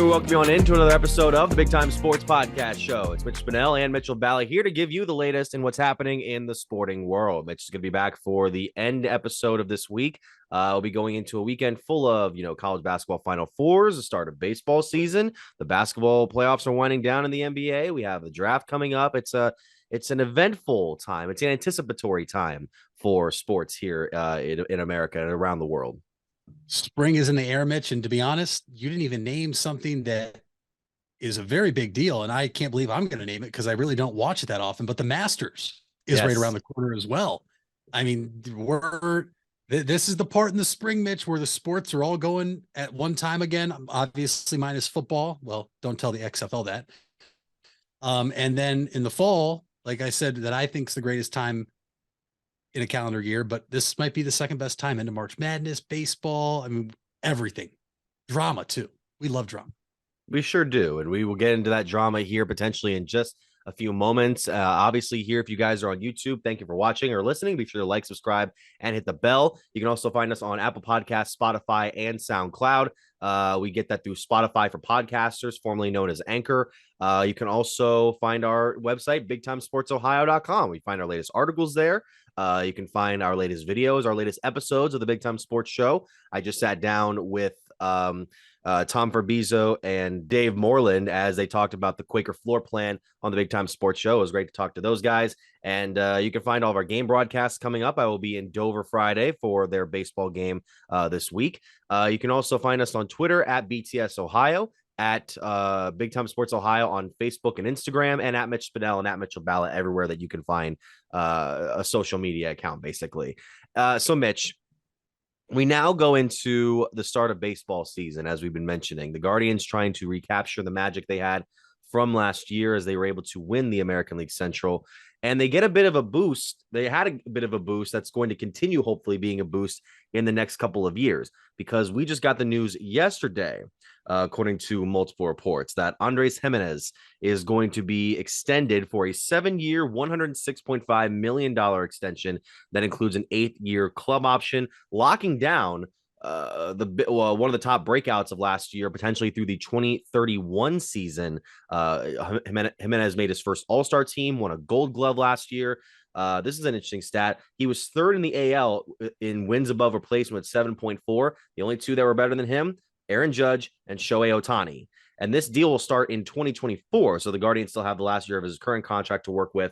we welcome you on into another episode of the Big Time Sports Podcast Show. It's Mitch Spinell and Mitchell Bally here to give you the latest in what's happening in the sporting world. Mitch is going to be back for the end episode of this week. We'll be going into a weekend full of, college basketball Final Fours, the start of baseball season. The basketball playoffs are winding down in the NBA. We have the draft coming up. It's an eventful time. It's an anticipatory time for sports here in America and around the world. Spring is in the air, Mitch, and to be honest, you didn't even name something that is a very big deal, and I can't believe I'm going to name it because I really don't watch it that often, but the Masters is right around the corner as well. I mean, this is the part in the spring, Mitch, where the sports are all going at one time again, obviously minus football. Well, don't tell the XFL that. And then in the fall, like I said, that I think is the greatest time in a calendar year, but this might be the second best time into March Madness, baseball. I mean, everything. Drama too. We love drama. We sure do. And we will get into that drama here potentially in just a few moments. Obviously here, if you guys are on YouTube, thank you for watching or listening. Be sure to like, subscribe, and hit the bell. You can also find us on Apple Podcasts, Spotify, and SoundCloud. We get that through Spotify for podcasters, formerly known as Anchor. You can also find our website, BigTimeSportsOhio.com. We find our latest articles there. You can find our latest videos, our latest episodes of the Big Time Sports Show. I just sat down with Tom Fabrizio and Dave Moreland as they talked about the Quaker floor plan on the Big Time Sports Show. It was great to talk to those guys. And you can find all of our game broadcasts coming up. I will be in Dover Friday for their baseball game this week. You can also find us on Twitter at BTS Ohio, at Big Time Sports Ohio on Facebook and Instagram, and at Mitch Spinell and at Mitchell Ballot everywhere that you can find a social media account, basically. So, Mitch, we now go into the start of baseball season, as we've been mentioning. The Guardians trying to recapture the magic they had from last year as they were able to win the American League Central. And they get a bit of a boost. They had a bit of a boost that's going to continue, hopefully, being a boost in the next couple of years, because we just got the news yesterday, according to multiple reports, that Andres Gimenez is going to be extended for a 7-year, $106.5 million extension that includes an 8-year club option, locking down one of the top breakouts of last year, potentially through the 2031 season. Gimenez made his first All-Star team, won a Gold Glove last year. This is an interesting stat. He was third in the AL in wins above replacement with 7.4. The only two that were better than him, Aaron Judge and Shohei Ohtani. And this deal will start in 2024. So the Guardians still have the last year of his current contract to work with.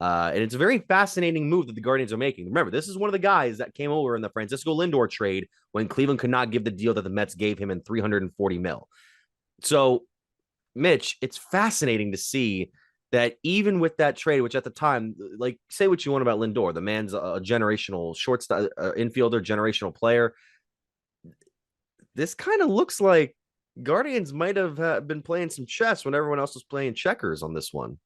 And it's a very fascinating move that the Guardians are making. Remember, this is one of the guys that came over in the Francisco Lindor trade when Cleveland could not give the deal that the Mets gave him in $340 million. So, Mitch, it's fascinating to see that even with that trade, which at the time, like, say what you want about Lindor, the man's a generational shortstop, infielder, generational player. This kind of looks like Guardians might have been playing some chess when everyone else was playing checkers on this one.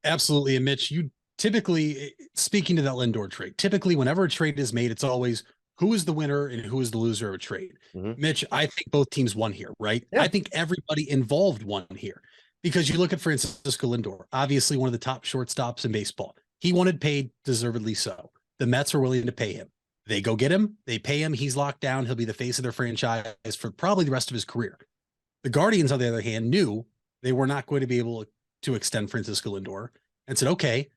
Absolutely. And Mitch, you typically, speaking to that Lindor trade, typically whenever a trade is made, it's always who is the winner and who is the loser of a trade. Mm-hmm. Mitch, I think both teams won here, right? Yeah. I think everybody involved won here because you look at Francisco Lindor, obviously one of the top shortstops in baseball. He wanted paid, deservedly so. The Mets were willing to pay him. They go get him. They pay him. He's locked down. He'll be the face of their franchise for probably the rest of his career. The Guardians, on the other hand, knew they were not going to be able to extend Francisco Lindor and said, okay,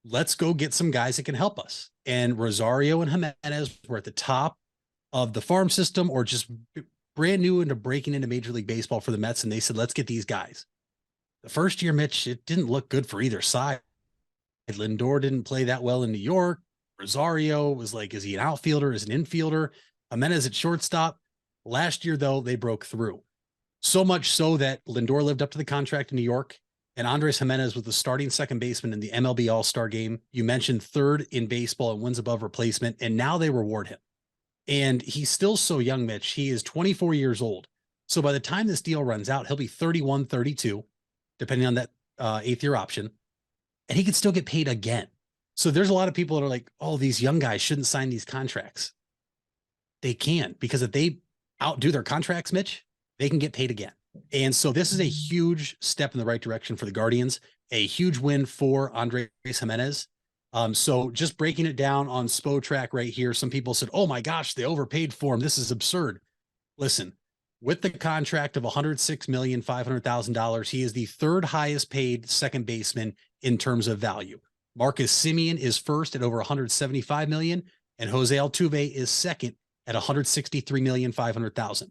let's go get some guys that can help us. And Rosario and Gimenez were at the top of the farm system or just brand new into breaking into Major League Baseball for the Mets. And they said, let's get these guys. The first year, Mitch, it didn't look good for either side. Lindor didn't play that well in New York. Rosario was like, is he an outfielder? Is an infielder? Gimenez at shortstop. Last year, though, they broke through. So much so that Lindor lived up to the contract in New York. And Andres Gimenez was the starting second baseman in the MLB All-Star game. You mentioned third in baseball and wins above replacement, and now they reward him. And he's still so young, Mitch. He is 24 years old. So by the time this deal runs out, he'll be 31, 32, depending on that 8th-year option. And he could still get paid again. So there's a lot of people that are like, oh, these young guys shouldn't sign these contracts. They can, because if they outdo their contracts, Mitch, they can get paid again. And so this is a huge step in the right direction for the Guardians, a huge win for Andres Gimenez. So just breaking it down on Spotrac right here, some people said, oh my gosh, they overpaid for him. This is absurd. Listen, with the contract of $106,500,000, he is the third highest paid second baseman in terms of value. Marcus Semien is first at over 175 million, and Jose Altuve is second at 163,500,000.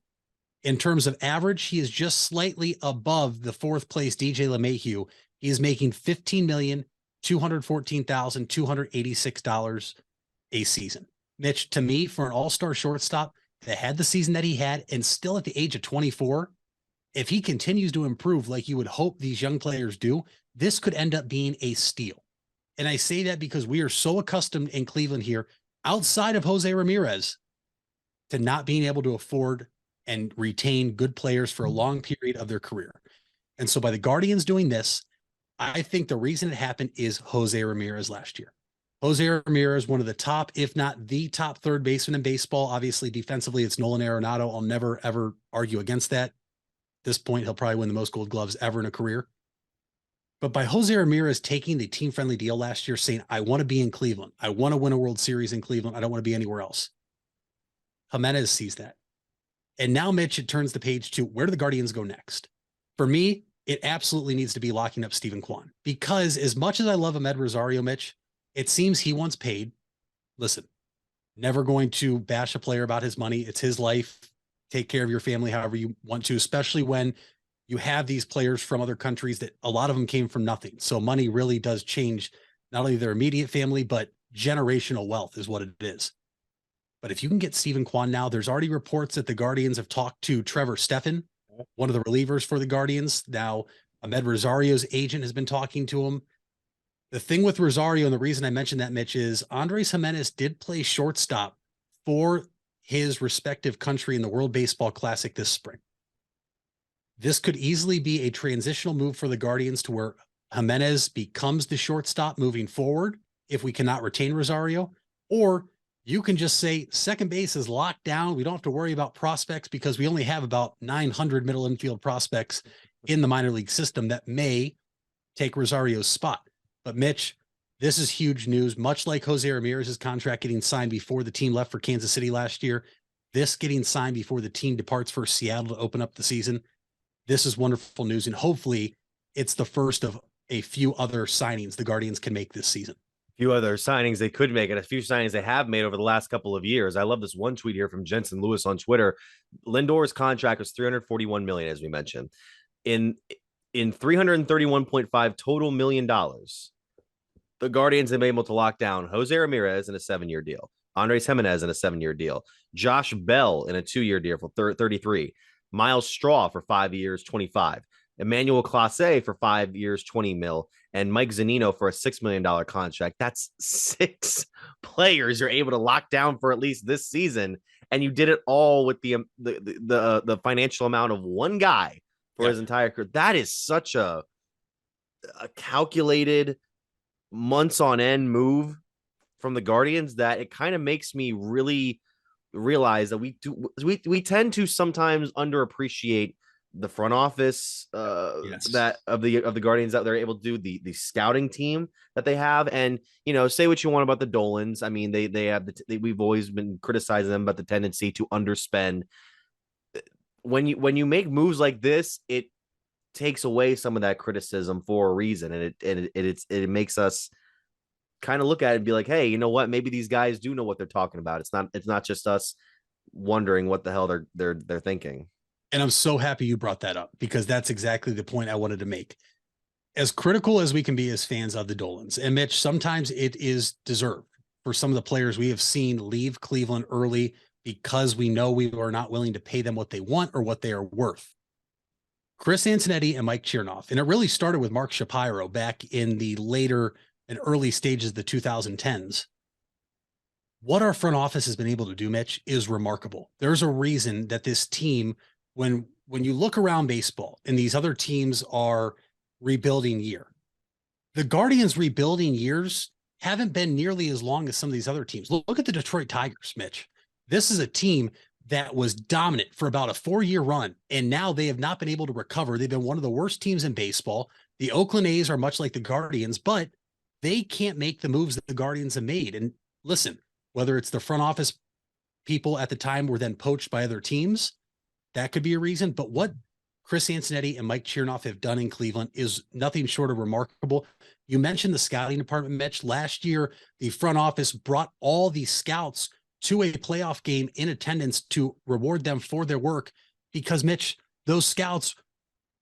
In terms of average, he is just slightly above the fourth place DJ LeMahieu. He is making $15,214,286 a season. Mitch, to me, for an all-star shortstop that had the season that he had and still at the age of 24, if he continues to improve like you would hope these young players do, this could end up being a steal. And I say that because we are so accustomed in Cleveland here, outside of Jose Ramirez, to not being able to afford and retain good players for a long period of their career. And so by the Guardians doing this, I think the reason it happened is Jose Ramirez last year. Jose Ramirez, one of the top, if not the top third baseman in baseball. Obviously, defensively, it's Nolan Arenado. I'll never, ever argue against that. At this point, he'll probably win the most Gold Gloves ever in a career. But by Jose Ramirez taking the team-friendly deal last year, saying, I want to be in Cleveland. I want to win a World Series in Cleveland. I don't want to be anywhere else. Jimenez sees that. And now, Mitch, it turns the page to where do the Guardians go next? For me, it absolutely needs to be locking up Steven Kwan. Because as much as I love Amed Rosario, Mitch, it seems he wants paid. Listen, never going to bash a player about his money. It's his life. Take care of your family however you want to, especially when you have these players from other countries that a lot of them came from nothing. So money really does change not only their immediate family, but generational wealth is what it is. But if you can get Steven Kwan now, there's already reports that the Guardians have talked to Trevor Stephan, one of the relievers for the Guardians. Now, Amed Rosario's agent has been talking to him. The thing with Rosario, and the reason I mentioned that, Mitch, is Andres Jimenez did play shortstop for his respective country in the World Baseball Classic this spring. This could easily be a transitional move for the Guardians to where Jimenez becomes the shortstop moving forward if we cannot retain Rosario, or you can just say second base is locked down. We don't have to worry about prospects because we only have about 900 middle infield prospects in the minor league system that may take Rosario's spot. But Mitch, this is huge news. Much like Jose Ramirez's contract getting signed before the team left for Kansas City last year, this getting signed before the team departs for Seattle to open up the season. This is wonderful news, and hopefully it's the first of a few other signings the Guardians can make this season. A few other signings they could make, and a few signings they have made over the last couple of years. I love this one tweet here from Jensen Lewis on Twitter. Lindor's contract was $341 million, as we mentioned. In $331.5 total million, the Guardians have been able to lock down Jose Ramirez in a 7-year deal, Andres Jimenez in a 7-year deal, Josh Bell in a 2-year deal for 33, Miles Straw for 5 years, 25, Emmanuel Clase for 5 years, 20 mil, and Mike Zunino for a $6 million contract. That's 6 players you're able to lock down for at least this season, and you did it all with the financial amount of one guy for his entire career. That is such a calculated, months on end move from the Guardians that it kind of makes me really realize that we tend to sometimes underappreciate the front office that of the Guardians, that they're able to do, the scouting team that they have. And say what you want about the Dolans, I mean they have we've always been criticizing them about the tendency to underspend. When you make moves like this, it takes away some of that criticism for a reason, and it makes us kind of look at it and be like, hey, you know what? Maybe these guys do know what they're talking about. It's not just us wondering what the hell they're thinking. And I'm so happy you brought that up, because that's exactly the point I wanted to make. As critical as we can be as fans of the Dolans, and Mitch, sometimes it is deserved for some of the players we have seen leave Cleveland early because we know we are not willing to pay them what they want or what they are worth. Chris Antonetti and Mike Chernoff, and it really started with Mark Shapiro back in the later and early stages of the 2010s. What our front office has been able to do, Mitch, is remarkable. There's a reason that this team, when you look around baseball and these other teams are rebuilding year, the Guardians' rebuilding years haven't been nearly as long as some of these other teams. Look at the Detroit Tigers, Mitch. This is a team that was dominant for about a 4-year run, and now they have not been able to recover. They've been one of the worst teams in baseball. The Oakland A's are much like the Guardians, but they can't make the moves that the Guardians have made. And listen, whether it's the front office people at the time were then poached by other teams, that could be a reason. But what Chris Antonetti and Mike Chernoff have done in Cleveland is nothing short of remarkable. You mentioned the scouting department, Mitch. Last year, the front office brought all these scouts to a playoff game in attendance to reward them for their work because, Mitch, those scouts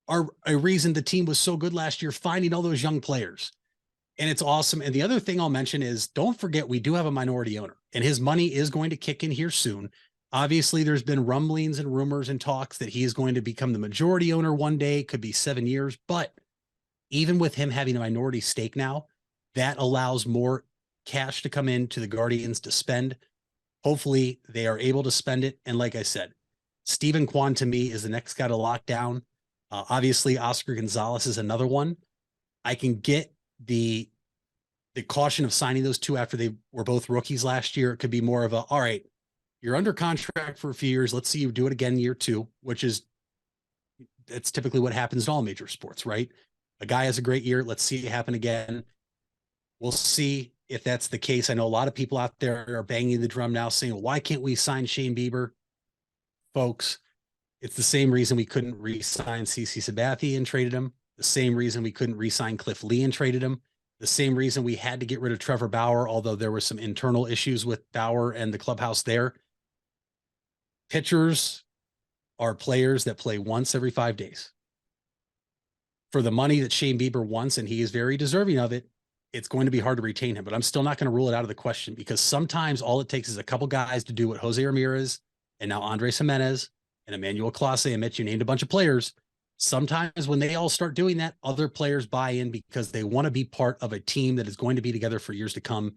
are a reason the team was so good last year, finding all those young players. And it's awesome. And the other thing I'll mention is don't forget, we do have a minority owner and his money is going to kick in here soon. Obviously, there's been rumblings and rumors and talks that he is going to become the majority owner one day, could be 7 years. But even with him having a minority stake now, that allows more cash to come in to the Guardians to spend. Hopefully they are able to spend it. And like I said, Steven Kwan to me is the next guy to lock down. Obviously, Oscar Gonzalez is another one. I can get the caution of signing those two after they were both rookies last year. It could be more of a, all right, you're under contract for a few years. Let's see you do it again year two, which is, it's typically what happens in all major sports, right? A guy has a great year. Let's see it happen again. We'll see if that's the case. I know a lot of people out there are banging the drum now saying, well, why can't we sign Shane Bieber? Folks, it's the same reason we couldn't re-sign CC Sabathia and traded him. The same reason we couldn't re-sign Cliff Lee and traded him. The same reason we had to get rid of Trevor Bauer, although there were some internal issues with Bauer and the clubhouse there. Pitchers are players that play once every 5 days. For the money that Shane Bieber wants, and he is very deserving of it, it's going to be hard to retain him. But I'm still not going to rule it out of the question because sometimes all it takes is a couple guys to do what Jose Ramirez and now Andres Jimenez and Emmanuel Clase, and Mitch, you named a bunch of players. Sometimes when they all start doing that, other players buy in because they want to be part of a team that is going to be together for years to come.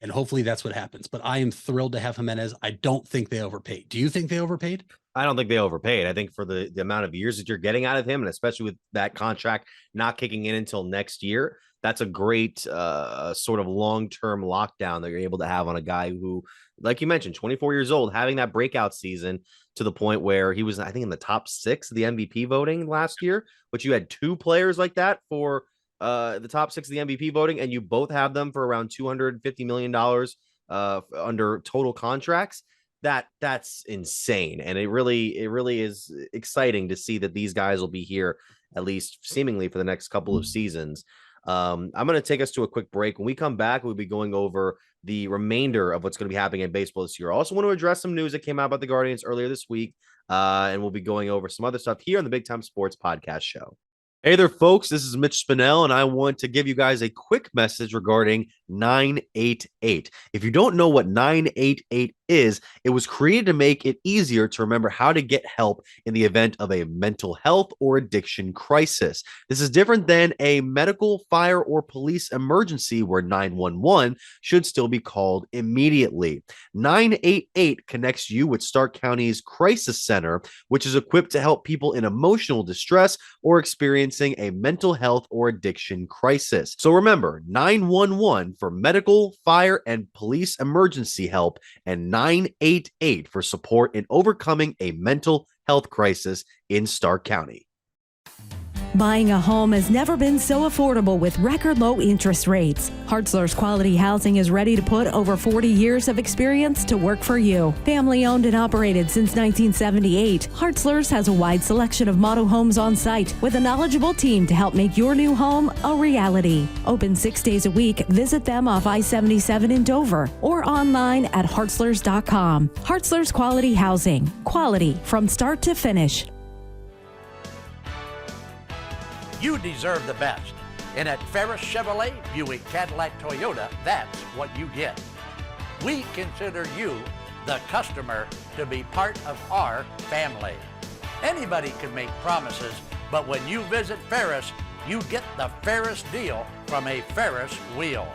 And hopefully that's what happens. But I am thrilled to have Jimenez. I don't think they overpaid. Do you think they overpaid? I don't think they overpaid. I think for the amount of years that you're getting out of him, and especially with that contract not kicking in until next year, that's a great sort of long-term lockdown that you're able to have on a guy who, like you mentioned, 24 years old, having that breakout season to the point where he was, I think, in the top 6 of the MVP voting last year, but you had 2 players like that for the top 6 of the MVP voting, and you both have them for around $250 million under total contracts. That's insane. And it really is exciting to see that these guys will be here at least seemingly for the next couple of seasons. I'm going to take us to a quick break. When we come back, we'll be going over the remainder of what's going to be happening in baseball this year. I also want to address some news that came out about the Guardians earlier this week. And we'll be going over some other stuff here on the Big Time Sports Podcast Show. Hey there, folks. This is Mitch Spinell, and I want to give you guys a quick message regarding 988. If you don't know what 988 is, it was created to make it easier to remember how to get help in the event of a mental health or addiction crisis. This is different than a medical, fire, or police emergency where 911 should still be called immediately. 988 connects you with Stark County's Crisis Center, which is equipped to help people in emotional distress or experiencing a mental health or addiction crisis. So remember, 911 for medical, fire, and police emergency help, and 988 for support in overcoming a mental health crisis in Stark County. Buying a home has never been so affordable with record low interest rates. Hartzler's Quality Housing is ready to put over 40 years of experience to work for you. Family owned and operated since 1978, Hartzler's has a wide selection of model homes on site with a knowledgeable team to help make your new home a reality. Open 6 days a week, visit them off I-77 in Dover or online at hartzlers.com. Hartzler's Quality Housing. Quality from start to finish. You deserve the best. And at Ferris Chevrolet, Buick, Cadillac, Toyota, that's what you get. We consider you, the customer, to be part of our family. Anybody can make promises, but when you visit Ferris, you get the Ferris deal from a Ferris wheel.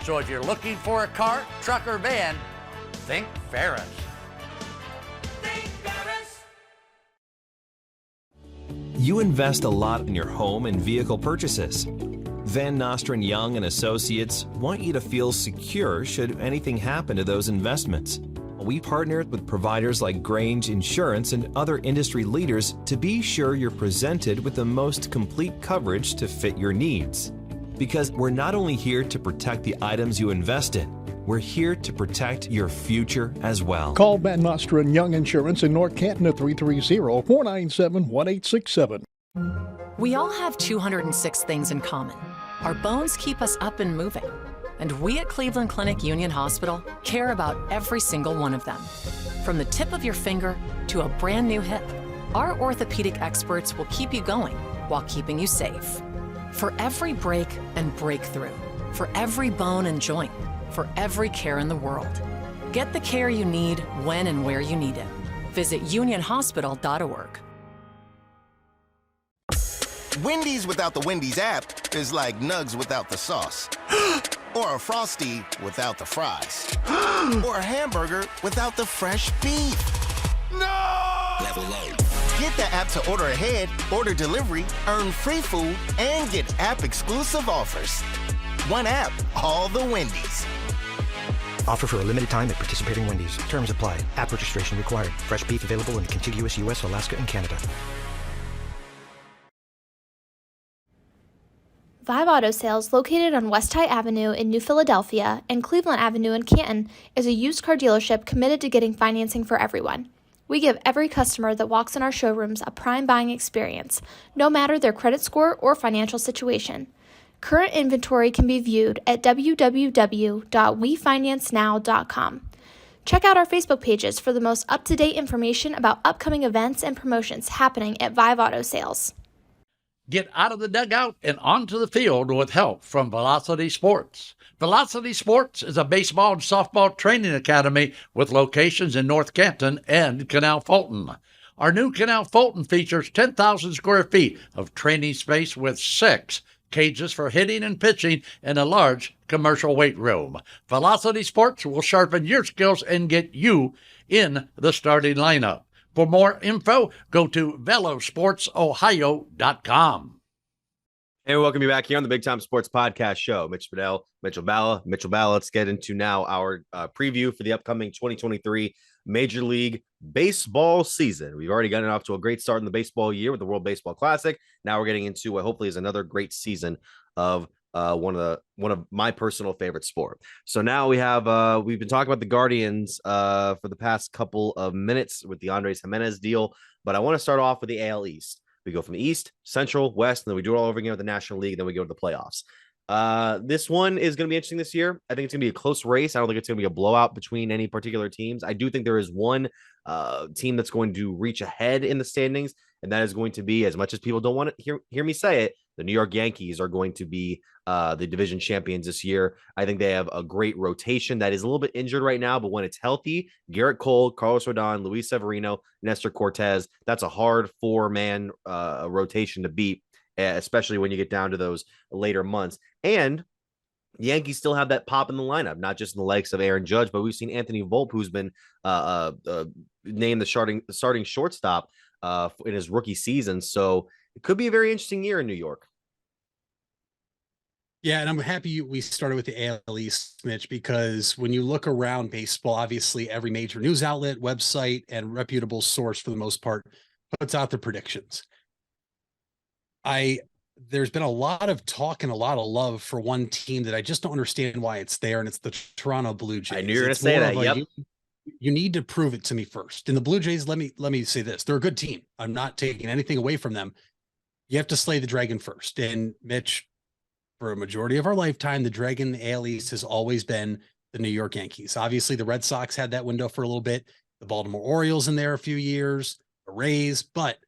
So if you're looking for a car, truck, or van, think Ferris. You invest a lot in your home and vehicle purchases. Van Nostrand Young and Associates want you to feel secure should anything happen to those investments. We partnered with providers like Grange Insurance and other industry leaders to be sure you're presented with the most complete coverage to fit your needs. Because we're not only here to protect the items you invest in, We're here to protect your future as well. Call Van Nostrand Young Insurance in North Canton at 330-497-1867. We all have 206 things in common. Our bones keep us up and moving. And we at Cleveland Clinic Union Hospital care about every single one of them. From the tip of your finger to a brand new hip, our orthopedic experts will keep you going while keeping you safe. For every break and breakthrough, for every bone and joint, for every care in the world. Get the care you need when and where you need it. Visit unionhospital.org. Wendy's without the Wendy's app is like Nugs without the sauce. Or a Frosty without the fries. Or a hamburger without the fresh beef. No! Level up. Get the app to order ahead, order delivery, earn free food, and get app-exclusive offers. One app, all the Wendy's. Offer for a limited time at participating Wendy's. Terms apply. App registration required. Fresh beef available in the contiguous U.S., Alaska, and Canada. Vive Auto Sales, located on West High Avenue in New Philadelphia and Cleveland Avenue in Canton, is a used car dealership committed to getting financing for everyone. We give every customer that walks in our showrooms a prime buying experience, no matter their credit score or financial situation. Current inventory can be viewed at www.wefinancenow.com. Check out our Facebook pages for the most up-to-date information about upcoming events and promotions happening at Vive Auto Sales. Get out of the dugout and onto the field with help from Velocity Sports. Velocity Sports is a baseball and softball training academy with locations in North Canton and Canal Fulton. Our new Canal Fulton features 10,000 square feet of training space with 6 cages for hitting and pitching and a large commercial weight room. Velocity Sports will sharpen your skills and get you in the starting lineup. For more info, go to velosportsohio.com. And we welcome you back here on the Big Time Sports Podcast Show. Mitch Fidel, Mitchell Balla. Let's get into now our preview for the upcoming 2023 Major League Baseball season. We've already gotten off to a great start in the baseball year with the World Baseball Classic. Now we're getting into what hopefully is another great season of one of my personal favorite sport. So now we've been talking about the Guardians for the past couple of minutes with the Andres Gimenez deal, but I want to start off with the AL East. We go from East, Central, West, and then we do it all over again with the National League. Then we go to the playoffs. This one is going to be interesting this year. I think it's going to be a close race. I don't think it's going to be a blowout between any particular teams. I do think there is one team that's going to reach ahead in the standings, and that is going to be, as much as people don't want to hear me say it, the New York Yankees are going to be the division champions this year. I think they have a great rotation that is a little bit injured right now, but when it's healthy, Garrett Cole, Carlos Rodon, Luis Severino, Nestor Cortez, that's a hard 4-man rotation to beat, especially when you get down to those later months. And the Yankees still have that pop in the lineup, not just in the likes of Aaron Judge, but we've seen Anthony Volpe, who's been named the starting shortstop in his rookie season. So it could be a very interesting year in New York. Yeah, and I'm happy we started with the AL East, Mitch, because when you look around baseball, obviously every major news outlet, website, and reputable source for the most part puts out their predictions. There's been a lot of talk and a lot of love for one team that I just don't understand why it's there, and it's the Toronto Blue Jays. I knew you were going to say that. Yep. You need to prove it to me first. And the Blue Jays, let me say this. They're a good team. I'm not taking anything away from them. You have to slay the dragon first. And Mitch, for a majority of our lifetime, the dragon in the AL East has always been the New York Yankees. Obviously, the Red Sox had that window for a little bit. The Baltimore Orioles in there a few years, the Rays. But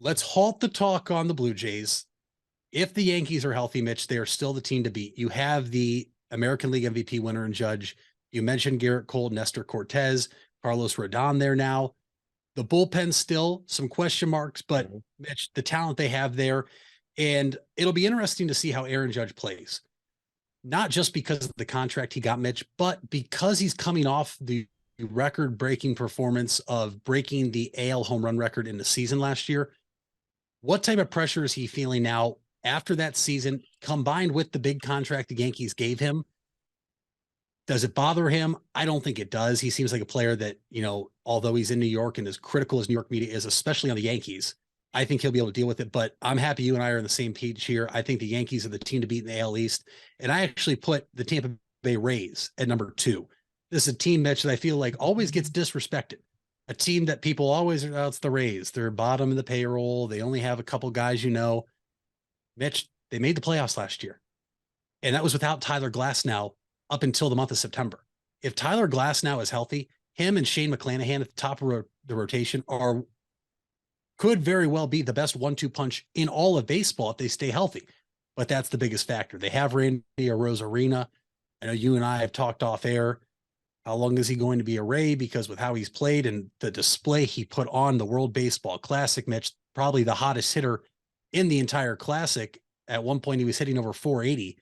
let's halt the talk on the Blue Jays. If the Yankees are healthy, Mitch, they are still the team to beat. You have the American League MVP winner and Judge. You mentioned Garrett Cole, Nestor Cortez, Carlos Rodon there now. The bullpen still some question marks, but Mitch, the talent they have there. And it'll be interesting to see how Aaron Judge plays. Not just because of the contract he got, Mitch, but because he's coming off the record-breaking performance of breaking the AL home run record in the season last year. What type of pressure is he feeling now after that season, combined with the big contract the Yankees gave him? Does it bother him? I don't think it does. He seems like a player that, although he's in New York and as critical as New York media is, especially on the Yankees, I think he'll be able to deal with it. But I'm happy you and I are on the same page here. I think the Yankees are the team to beat in the AL East. And I actually put the Tampa Bay Rays at number 2. This is a team, Mitch, that I feel like always gets disrespected. A team that people always, oh, it's the Rays. They're bottom of the payroll. They only have a couple guys, Mitch, they made the playoffs last year. And that was without Tyler Glasnow up until the month of September. If Tyler Glasnow is healthy, him and Shane McClanahan at the top of the rotation could very well be the best 1-2 punch in all of baseball if they stay healthy. But that's the biggest factor. They have Randy Arozarena. I know you and I have talked off air. How long is he going to be a Ray? Because with how he's played and the display he put on the World Baseball Classic, Mitch, probably the hottest hitter in the entire Classic. At one point, he was hitting over 480.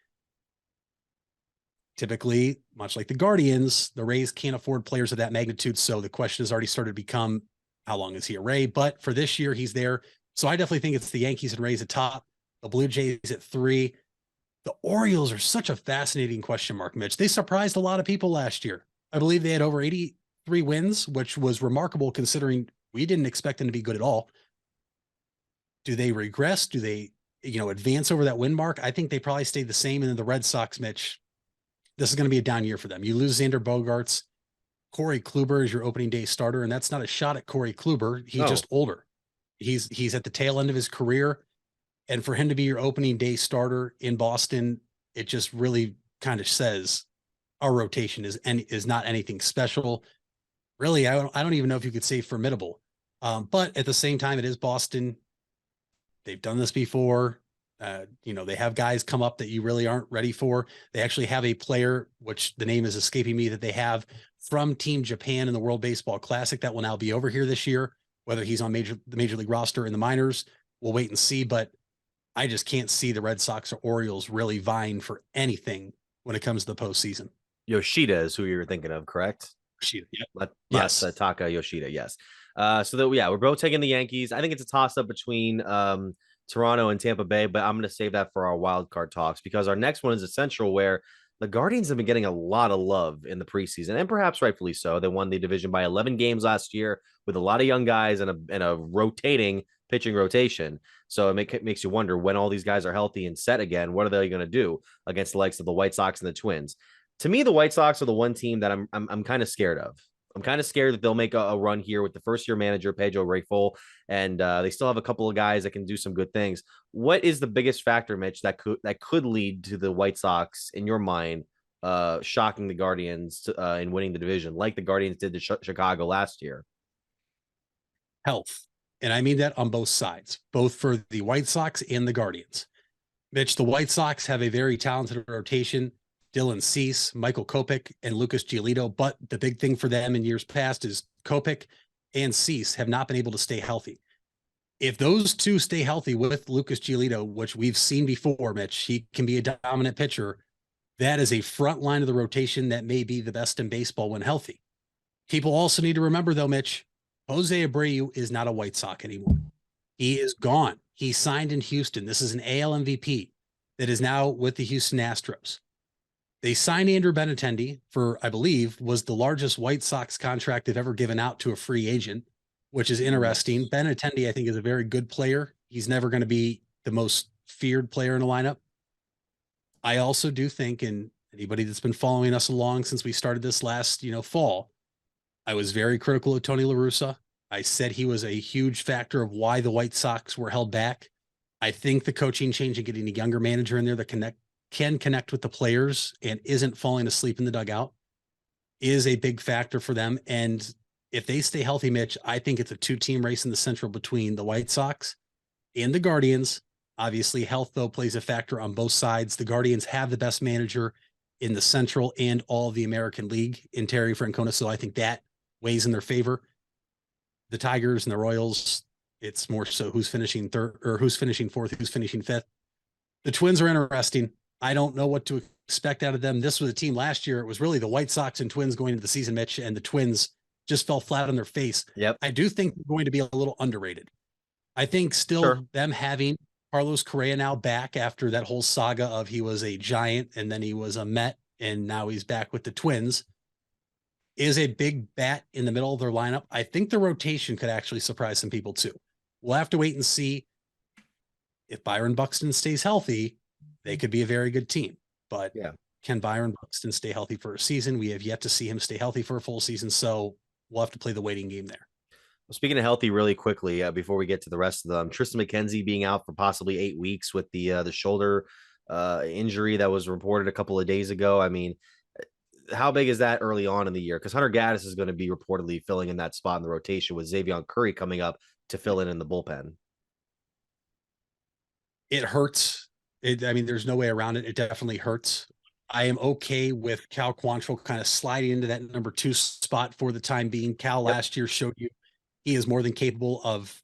Typically, much like the Guardians, the Rays can't afford players of that magnitude. So the question has already started to become, how long is he a Ray? But for this year, he's there. So I definitely think it's the Yankees and Rays at top, the Blue Jays at 3. The Orioles are such a fascinating question mark, Mitch. They surprised a lot of people last year. I believe they had over 83 wins, which was remarkable considering we didn't expect them to be good at all. Do they regress? Do they, advance over that win mark? I think they probably stayed the same. And then the Red Sox, Mitch, this is going to be a down year for them. You lose Xander Bogaerts. Corey Kluber is your opening day starter, and that's not a shot at Corey Kluber. He's just older. He's at the tail end of his career. And for him to be your opening day starter in Boston, it just really kind of says our rotation is not anything special. Really, I don't even know if you could say formidable. But at the same time, it is Boston. They've done this before. They have guys come up that you really aren't ready for. They actually have a player, which the name is escaping me, that they have from Team Japan in the World Baseball Classic that will now be over here this year. Whether he's on the major league roster in the minors, we'll wait and see. But I just can't see the Red Sox or Orioles really vying for anything when it comes to the postseason. Yoshida is who you're thinking of, correct? Yoshida, yep. Yes. Taka Yoshida, yes. We're both taking the Yankees. I think it's a toss-up between Toronto and Tampa Bay, but I'm going to save that for our wild card talks because our next one is a Central where the Guardians have been getting a lot of love in the preseason, and perhaps rightfully so. They won the division by 11 games last year with a lot of young guys and a rotating pitching rotation. So it makes you wonder when all these guys are healthy and set again, what are they going to do against the likes of the White Sox and the Twins? To me, the White Sox are the one team that I'm kind of scared of. I'm kind of scared that they'll make a run here with the first-year manager, Pedro Reifol, and they still have a couple of guys that can do some good things. What is the biggest factor, Mitch, that could lead to the White Sox, in your mind, shocking the Guardians in winning the division, like the Guardians did to Chicago last year? Health. And I mean that on both sides, both for the White Sox and the Guardians. Mitch, the White Sox have a very talented rotation. Dylan Cease, Michael Kopech, and Lucas Giolito. But the big thing for them in years past is Kopech and Cease have not been able to stay healthy. If those two stay healthy with Lucas Giolito, which we've seen before, Mitch, he can be a dominant pitcher. That is a front line of the rotation that may be the best in baseball when healthy. People also need to remember, though, Mitch, Jose Abreu is not a White Sox anymore. He is gone. He signed in Houston. This is an AL MVP that is now with the Houston Astros. They signed Andrew Benintendi for, I believe, was the largest White Sox contract they've ever given out to a free agent, which is interesting. Benintendi, I think, is a very good player. He's never going to be the most feared player in the lineup. I also do think, and anybody that's been following us along since we started this last, fall, I was very critical of Tony La Russa. I said he was a huge factor of why the White Sox were held back. I think the coaching change and getting a younger manager in there that can connect with the players and isn't falling asleep in the dugout is a big factor for them. And if they stay healthy, Mitch, I think it's a 2-team race in the Central between the White Sox and the Guardians. Obviously, health, though, plays a factor on both sides. The Guardians have the best manager in the Central and all of the American League in Terry Francona. So I think that weighs in their favor. The Tigers and the Royals, it's more so who's finishing third or who's finishing fourth, who's finishing fifth. The Twins are interesting. I don't know what to expect out of them. This was a team last year. It was really the White Sox and Twins going into the season, Mitch, and the Twins just fell flat on their face. Yep. I do think they're going to be a little underrated. I think still them having Carlos Correa now back after that whole saga of he was a Giant and then he was a Met and now he's back with the Twins is a big bat in the middle of their lineup. I think the rotation could actually surprise some people too. We'll have to wait and see if Byron Buxton stays healthy. They could be a very good team, but can Byron Buxton stay healthy for a season? We have yet to see him stay healthy for a full season, so we'll have to play the waiting game there. Well, speaking of healthy, really quickly, before we get to the rest of them, Tristan McKenzie being out for possibly 8 weeks with the shoulder injury that was reported a couple of days ago. I mean, how big is that early on in the year? Because Hunter Gaddis is going to be reportedly filling in that spot in the rotation with Xavier Curry coming up to fill in the bullpen. It hurts. I mean, there's no way around it. It definitely hurts. I am okay with Cal Quantrill kind of sliding into that number 2 spot for the time being. Cal last year showed you he is more than capable of,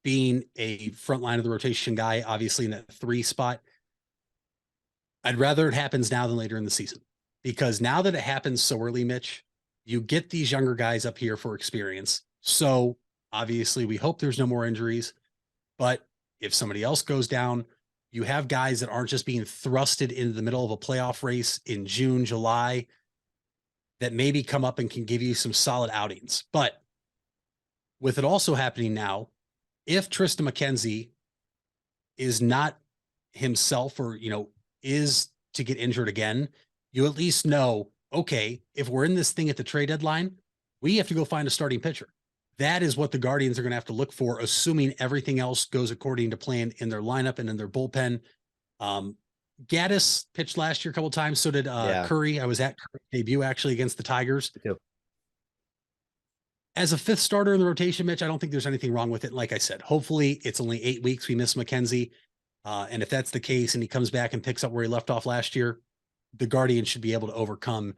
being a front line of the rotation guy, obviously in that 3 spot. I'd rather it happens now than later in the season, because now that it happens so early, Mitch, you get these younger guys up here for experience. So obviously we hope there's no more injuries, but if somebody else goes down, you have guys that aren't just being thrusted into the middle of a playoff race in June, July, that maybe come up and can give you some solid outings. But with it also happening now, if Tristan McKenzie is not himself or, is to get injured again, you at least know, okay, if we're in this thing at the trade deadline, we have to go find a starting pitcher. That is what the Guardians are going to have to look for, assuming everything else goes according to plan in their lineup and in their bullpen. Gaddis pitched last year a couple of times. So did Curry. I was at Curry's debut actually against the Tigers. As a 5th starter in the rotation, Mitch, I don't think there's anything wrong with it. Like I said, hopefully it's only 8 weeks. We miss McKenzie. And if that's the case and he comes back and picks up where he left off last year, the Guardians should be able to overcome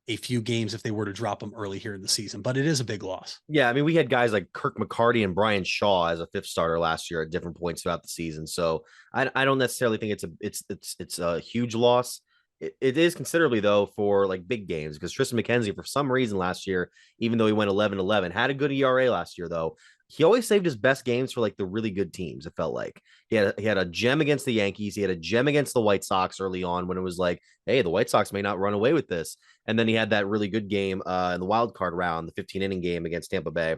a few games if they were to drop them early here in the season, but it is a big loss. Yeah. I mean, we had guys like Kirk McCarty and Brian Shaw as a 5th starter last year at different points throughout the season. So I don't necessarily think it's a huge loss. It is considerably though for like big games, because Tristan McKenzie, for some reason last year, even though he went 11-11, had a good ERA last year though. He always saved his best games for like the really good teams. It felt like he had a gem against the Yankees. He had a gem against the White Sox early on when it was like, hey, the White Sox may not run away with this. And then he had that really good game in the wild card round, the 15-inning game against Tampa Bay.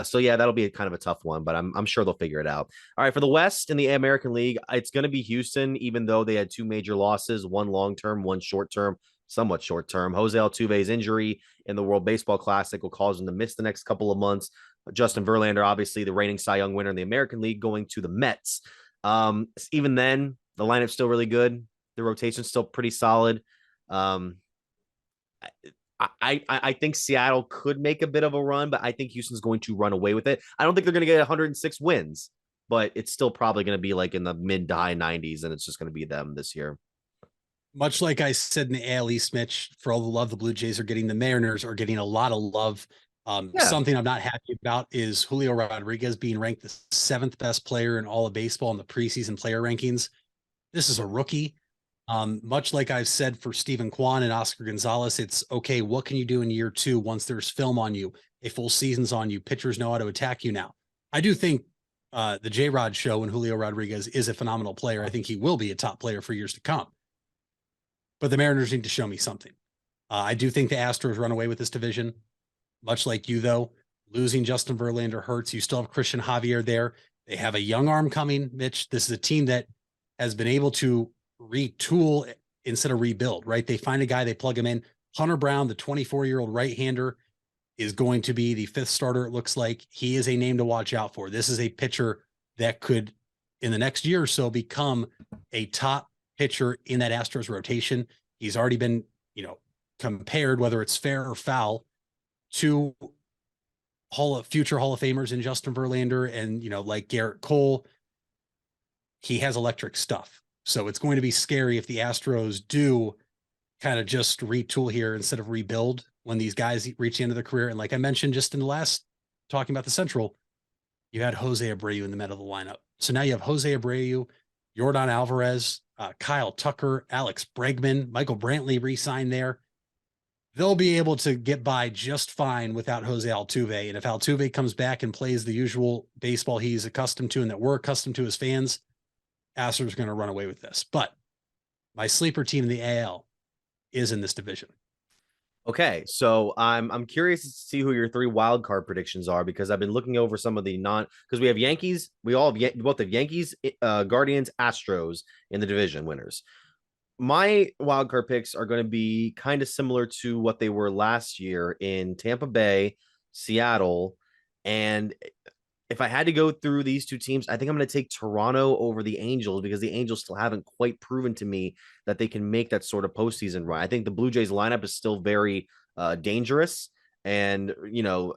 So yeah, that'll be kind of a tough one, but I'm sure they'll figure it out. All right, for the West in the American League, it's going to be Houston, even though they had 2 major losses, one long-term, one short-term, somewhat short-term. Jose Altuve's injury in the World Baseball Classic will cause him to miss the next couple of months. Justin Verlander, obviously the reigning Cy Young winner in the American League, going to the Mets. Even then, the lineup's still really good. The rotation's still pretty solid. I think Seattle could make a bit of a run, but I think Houston's going to run away with it. I don't think they're going to get 106 wins, but it's still probably going to be like in the mid to high 90s, and it's just going to be them this year. Much like I said in the AL East, Mitch, for all the love the Blue Jays are getting, the Mariners are getting a lot of love. Something I'm not happy about is Julio Rodriguez being ranked the 7th best player in all of baseball in the preseason player rankings. This is a rookie. Much like I've said for Stephen Kwan and Oscar Gonzalez, it's okay. What can you do in year 2 once there's film on you, a full season's on you, pitchers know how to attack you now? I do think the J-Rod show and Julio Rodriguez is a phenomenal player. I think he will be a top player for years to come. But the Mariners need to show me something. I do think the Astros run away with this division. Much like you, though, losing Justin Verlander hurts. You still have Christian Javier there. They have a young arm coming, Mitch. This is a team that has been able to retool instead of rebuild, right? They find a guy, they plug him in. Hunter Brown, the 24-year-old right-hander, is going to be the 5th starter, it looks like. He is a name to watch out for. This is a pitcher that could, in the next year or so, become a top pitcher in that Astros rotation. He's already been, compared, whether it's fair or foul, to future Hall of Famers in Justin Verlander and, like Garrett Cole. He has electric stuff. So it's going to be scary if the Astros do kind of just retool here instead of rebuild when these guys reach the end of their career. And like I mentioned just in the last, talking about the Central, you had Jose Abreu in the middle of the lineup. So now you have Jose Abreu, Yordan Alvarez, Kyle Tucker, Alex Bregman, Michael Brantley re-signed there. They'll be able to get by just fine without Jose Altuve. And if Altuve comes back and plays the usual baseball he's accustomed to and that we're accustomed to as fans, Astros are going to run away with this. But my sleeper team in the AL is in this division. Okay, so I'm curious to see who your 3 wild card predictions are, because I've been looking over some of the because we have Yankees, both have Yankees, Guardians, Astros in the division winners. my wild card picks are going to be kind of similar to what they were last year in Tampa Bay, Seattle, and if I had to go through these two teams, I think I'm going to take Toronto over the Angels because the Angels still haven't quite proven to me that they can make that sort of postseason run. I think the Blue Jays lineup is still very dangerous, and the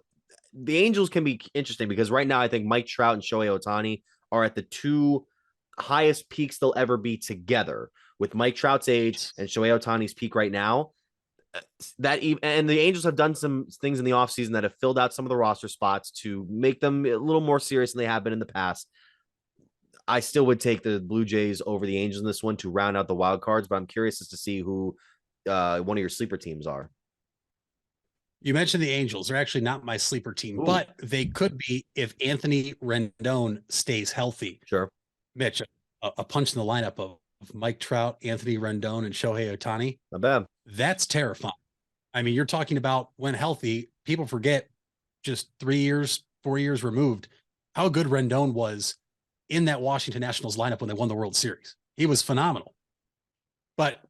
Angels can be interesting because right now I think Mike Trout and Shohei Ohtani are at the two highest peaks they'll ever be together. With Mike Trout's age and Shohei Ohtani's peak right now, and the Angels have done some things in the offseason that have filled out some of the roster spots to make them a little more serious than they have been in the past. I still would take the Blue Jays over the Angels in this one to round out the wild cards, but I'm curious as to see who one of your sleeper teams are. You mentioned the Angels. They're actually not my sleeper team, but they could be if Anthony Rendon stays healthy. Sure. Mitch, a punch in the lineup of Mike Trout, Anthony Rendon, and Shohei Ohtani. Not bad. That's terrifying. I mean, you're talking about when healthy, people forget just 3 years, 4 years removed, how good Rendon was in that Washington Nationals lineup when they won the World Series. He was phenomenal. But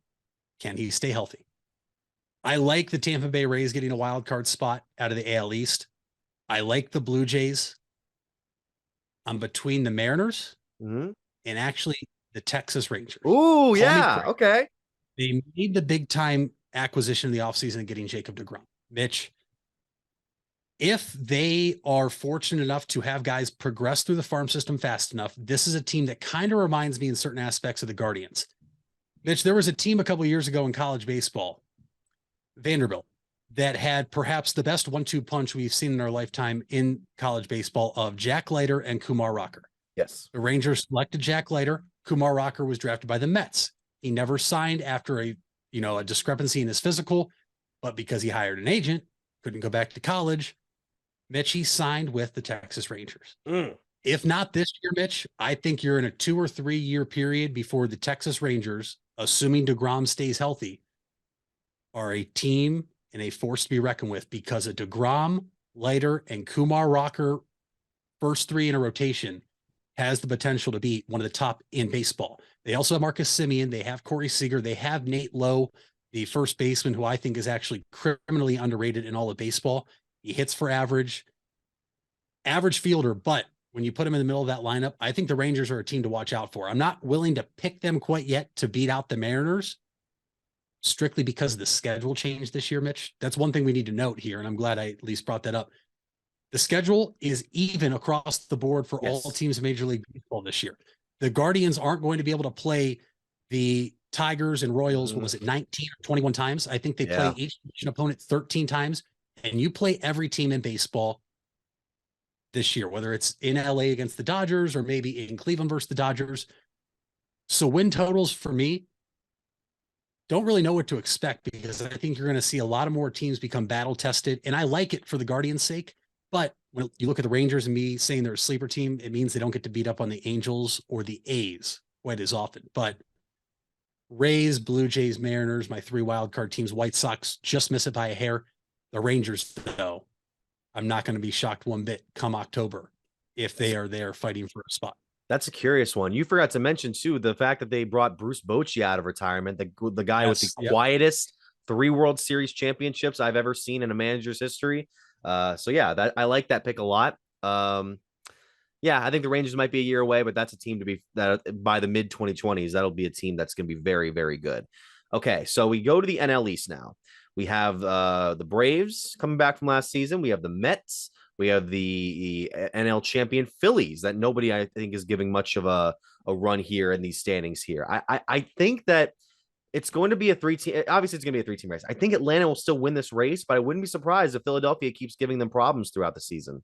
can he stay healthy? I like the Tampa Bay Rays getting a wild card spot out of the AL East. I like the Blue Jays. I'm between the Mariners and actually the Texas Rangers. Oh, yeah. Okay. They made the big time acquisition in the offseason and getting Jacob deGrom. Mitch, if they are fortunate enough to have guys progress through the farm system fast enough, this is a team that kind of reminds me in certain aspects of the Guardians. Mitch, there was a team a couple of years ago in college baseball, Vanderbilt, that had perhaps the best 1-2 punch we've seen in our lifetime in college baseball of Jack Leiter and Kumar Rocker. Yes. The Rangers selected Jack Leiter. Kumar Rocker was drafted by the Mets. He never signed after a discrepancy in his physical, but because he hired an agent, couldn't go back to college. Mitch, he signed with the Texas Rangers. If not this year, Mitch, I think you're in a 2 or 3 year period before the Texas Rangers, assuming deGrom stays healthy, are a team and a force to be reckoned with because of deGrom, Leiter, and Kumar Rocker, first three in a rotation, has the potential to be one of the top in baseball. They also have Marcus Semien. They have Corey Seager. They have Nate Lowe, the first baseman, who I think is actually criminally underrated in all of baseball. He hits for average fielder, but when you put him in the middle of that lineup, I think the Rangers are a team to watch out for. I'm not willing to pick them quite yet to beat out the Mariners, strictly because of the schedule change this year, Mitch. That's one thing we need to note here, and I'm glad I at least brought that up. The schedule is even across the board for all teams in Major League Baseball this year. The Guardians aren't going to be able to play the Tigers and Royals, what was it, 19 or 21 times? I think they play each opponent 13 times, and you play every team in baseball this year, whether it's in LA against the Dodgers or maybe in Cleveland versus the Dodgers. So win totals for me, don't really know what to expect because I think you're going to see a lot of more teams become battle tested. And I like it for the Guardians' sake. But when you look at the Rangers and me saying they're a sleeper team, it means they don't get to beat up on the Angels or the A's quite as often. But Rays, Blue Jays, Mariners, my three wild card teams, White Sox just miss it by a hair. The Rangers, though, I'm not going to be shocked one bit come October if they are there fighting for a spot. That's a curious one. You forgot to mention, too, the fact that they brought Bruce Bochy out of retirement, the guy with the quietest 3 World Series championships I've ever seen in a manager's history. So yeah, I like that pick a lot. Yeah, I think the Rangers might be a year away, but that's a team to be that by the mid 2020s, that'll be a team that's going to be very, very good. Okay. So we go to the NL East now. We have the Braves coming back from last season. We have the Mets. We have the NL champion Phillies that nobody, I think, is giving much of a run here in these standings here. I think that it's going to be a 3-team. Obviously, it's going to be a 3-team race. I think Atlanta will still win this race, but I wouldn't be surprised if Philadelphia keeps giving them problems throughout the season.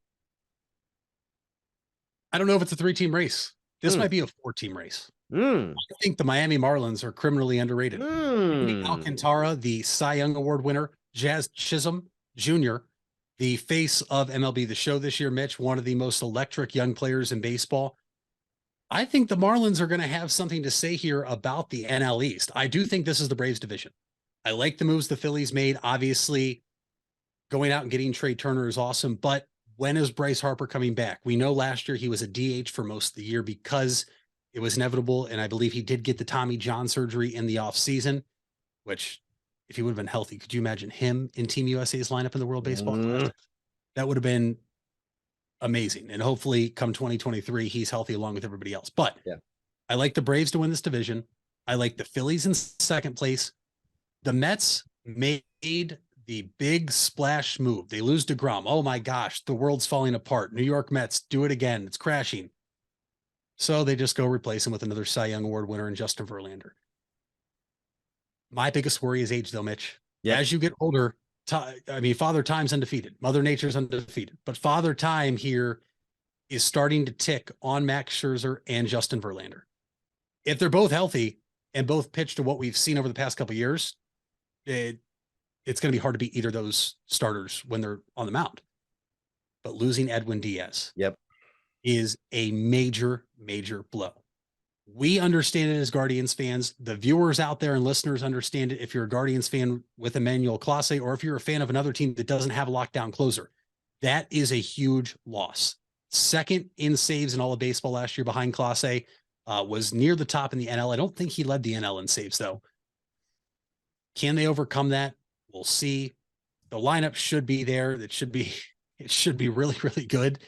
I don't know if it's a 3-team race. This might be a 4-team race. I think the Miami Marlins are criminally underrated. Alcantara, the Cy Young Award winner, Jazz Chisholm Jr., the face of MLB The Show this year, Mitch, one of the most electric young players in baseball. I think the Marlins are going to have something to say here about the NL East. I do think this is the Braves division. I like the moves the Phillies made. Obviously, going out and getting Trey Turner is awesome, but when is Bryce Harper coming back? We know last year he was a DH for most of the year because It was inevitable. And I believe he did get the Tommy John surgery in the off season, which if he would have been healthy, could you imagine him in Team USA's lineup in the World Baseball Classic? That would have been amazing. And hopefully come 2023, he's healthy along with everybody else. But yeah, I like the Braves to win this division. I like the Phillies in second place. The Mets made the big splash move. They lose DeGrom. Oh my gosh, the world's falling apart. New York Mets, do it again. It's crashing. So they just go replace him with another Cy Young Award winner in Justin Verlander. My biggest worry is age, though, Mitch. Yeah. As you get older, Father Time's undefeated. Mother Nature's undefeated. But Father Time here is starting to tick on Max Scherzer and Justin Verlander. If they're both healthy and both pitch to what we've seen over the past couple of years, it's going to be hard to beat either of those starters when they're on the mound. But losing Edwin Diaz is a major, major blow. We understand it as Guardians fans. The viewers out there and listeners understand it if you're a Guardians fan with Emmanuel Clase, or if you're a fan of another team that doesn't have a lockdown closer. That is a huge loss. Second in saves in all of baseball last year behind Clase, was near the top in the NL. I don't think he led the NL in saves, though. Can they overcome that? We'll see. The lineup should be there. It should be really, really good.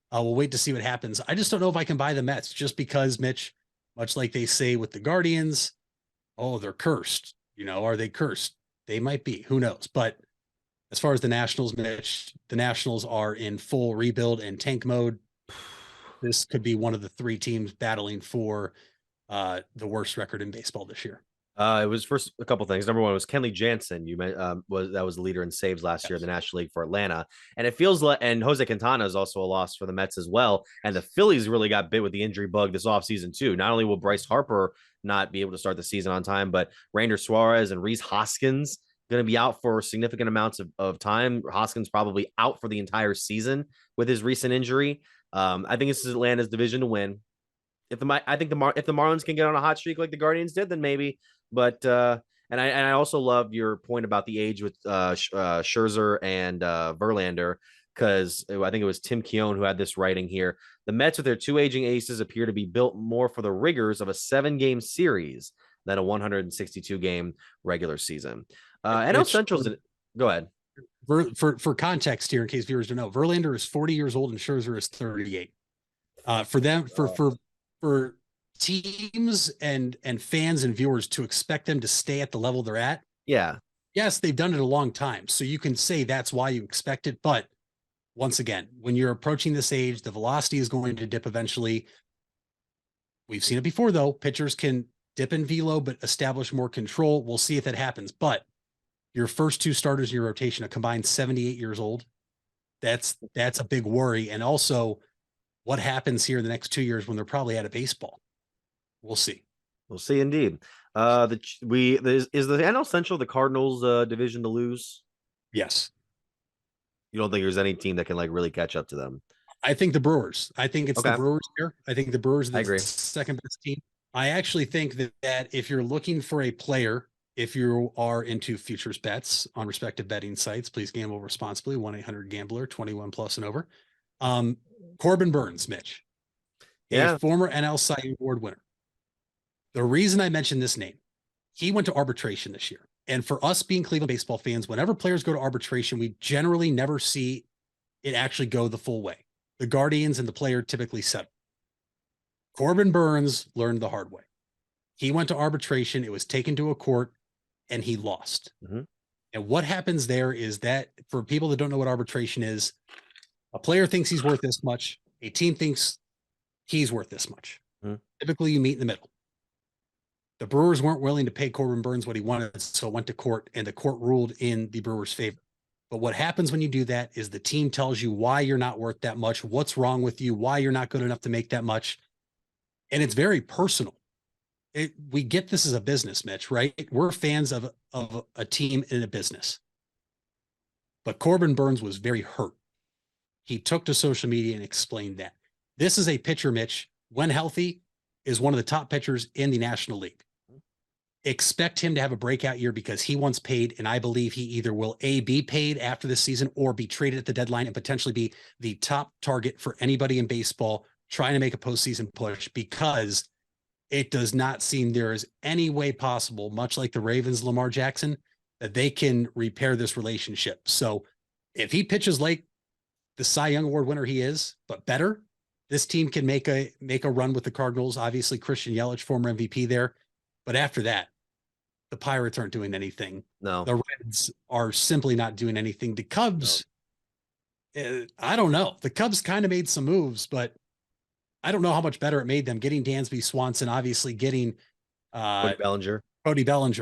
We'll wait to see what happens. I just don't know if I can buy the Mets just because, Mitch, much like they say with the Guardians, oh, they're cursed. Are they cursed? They might be. Who knows? But as far as the Nationals, Mitch, the Nationals are in full rebuild and tank mode. This could be one of the three teams battling for the worst record in baseball this year. It was first a couple things. Number one was Kenley Jansen. Was the leader in saves last year in the National League for Atlanta, and it feels like, and Jose Quintana is also a loss for the Mets as well. And the Phillies really got bit with the injury bug this offseason too. Not only will Bryce Harper not be able to start the season on time, but Rander Suarez and Rhys Hoskins going to be out for significant amounts of time. Hoskins probably out for the entire season with his recent injury. I think this is Atlanta's division to win. If the Marlins can get on a hot streak like the Guardians did, then maybe. But and I also love your point about the age with Scherzer and Verlander, because I think it was Tim Keown who had this writing here. The Mets with their two aging aces appear to be built more for the rigors of a 7-game series than a 162-game regular season. NL Central's go ahead. For context here, in case viewers don't know, Verlander is 40 years old and Scherzer is 38. For teams and fans and viewers to expect them to stay at the level they're at. Yeah. Yes, they've done it a long time. So you can say that's why you expect it. But once again, when you're approaching this age, the velocity is going to dip eventually. We've seen it before, though. Pitchers can dip in velo, but establish more control. We'll see if that happens. But your first two starters in your rotation, a combined 78 years old, that's a big worry. And also, what happens here in the next 2 years when they're probably out of baseball? We'll see. We'll see indeed. Is the NL Central the Cardinals division to lose? Yes. You don't think there's any team that can really catch up to them? I think the Brewers. I think it's the Brewers here. I think the Brewers are the second best team. I actually think that if you're looking for a player, if you are into futures bets on respective betting sites, please gamble responsibly. 1-800-GAMBLER, 21 plus and over. Corbin Burns, Mitch, a former NL Cy Young Award winner. The reason I mentioned this name, he went to arbitration this year. And for us being Cleveland baseball fans, whenever players go to arbitration, we generally never see it actually go the full way. The Guardians and the player typically settle. Corbin Burns learned the hard way. He went to arbitration. It was taken to a court and he lost. Mm-hmm. And what happens there is that, for people that don't know what arbitration is, a player thinks he's worth this much. A team thinks he's worth this much. Mm-hmm. Typically, you meet in the middle. The Brewers weren't willing to pay Corbin Burns what he wanted, so it went to court, and the court ruled in the Brewers' favor. But what happens when you do that is the team tells you why you're not worth that much, what's wrong with you, why you're not good enough to make that much. And it's very personal. We get this as a business, Mitch, right? We're fans of a team in a business. But Corbin Burns was very hurt. He took to social media and explained that. This is a pitcher, Mitch, when healthy, is one of the top pitchers in the National League. Expect him to have a breakout year because he wants paid, and I believe he either will be paid after this season or be traded at the deadline and potentially be the top target for anybody in baseball trying to make a postseason push, because it does not seem there is any way possible, much like the Ravens, Lamar Jackson, that they can repair this relationship. So if he pitches like the Cy Young Award winner he is, but better, this team can make a run with the Cardinals. Obviously, Christian Yelich, former MVP there. But after that, the Pirates aren't doing anything. No. The Reds are simply not doing anything. The Cubs, I don't know. The Cubs kind of made some moves, but I don't know how much better it made them. Getting Dansby Swanson, obviously getting Cody Bellinger.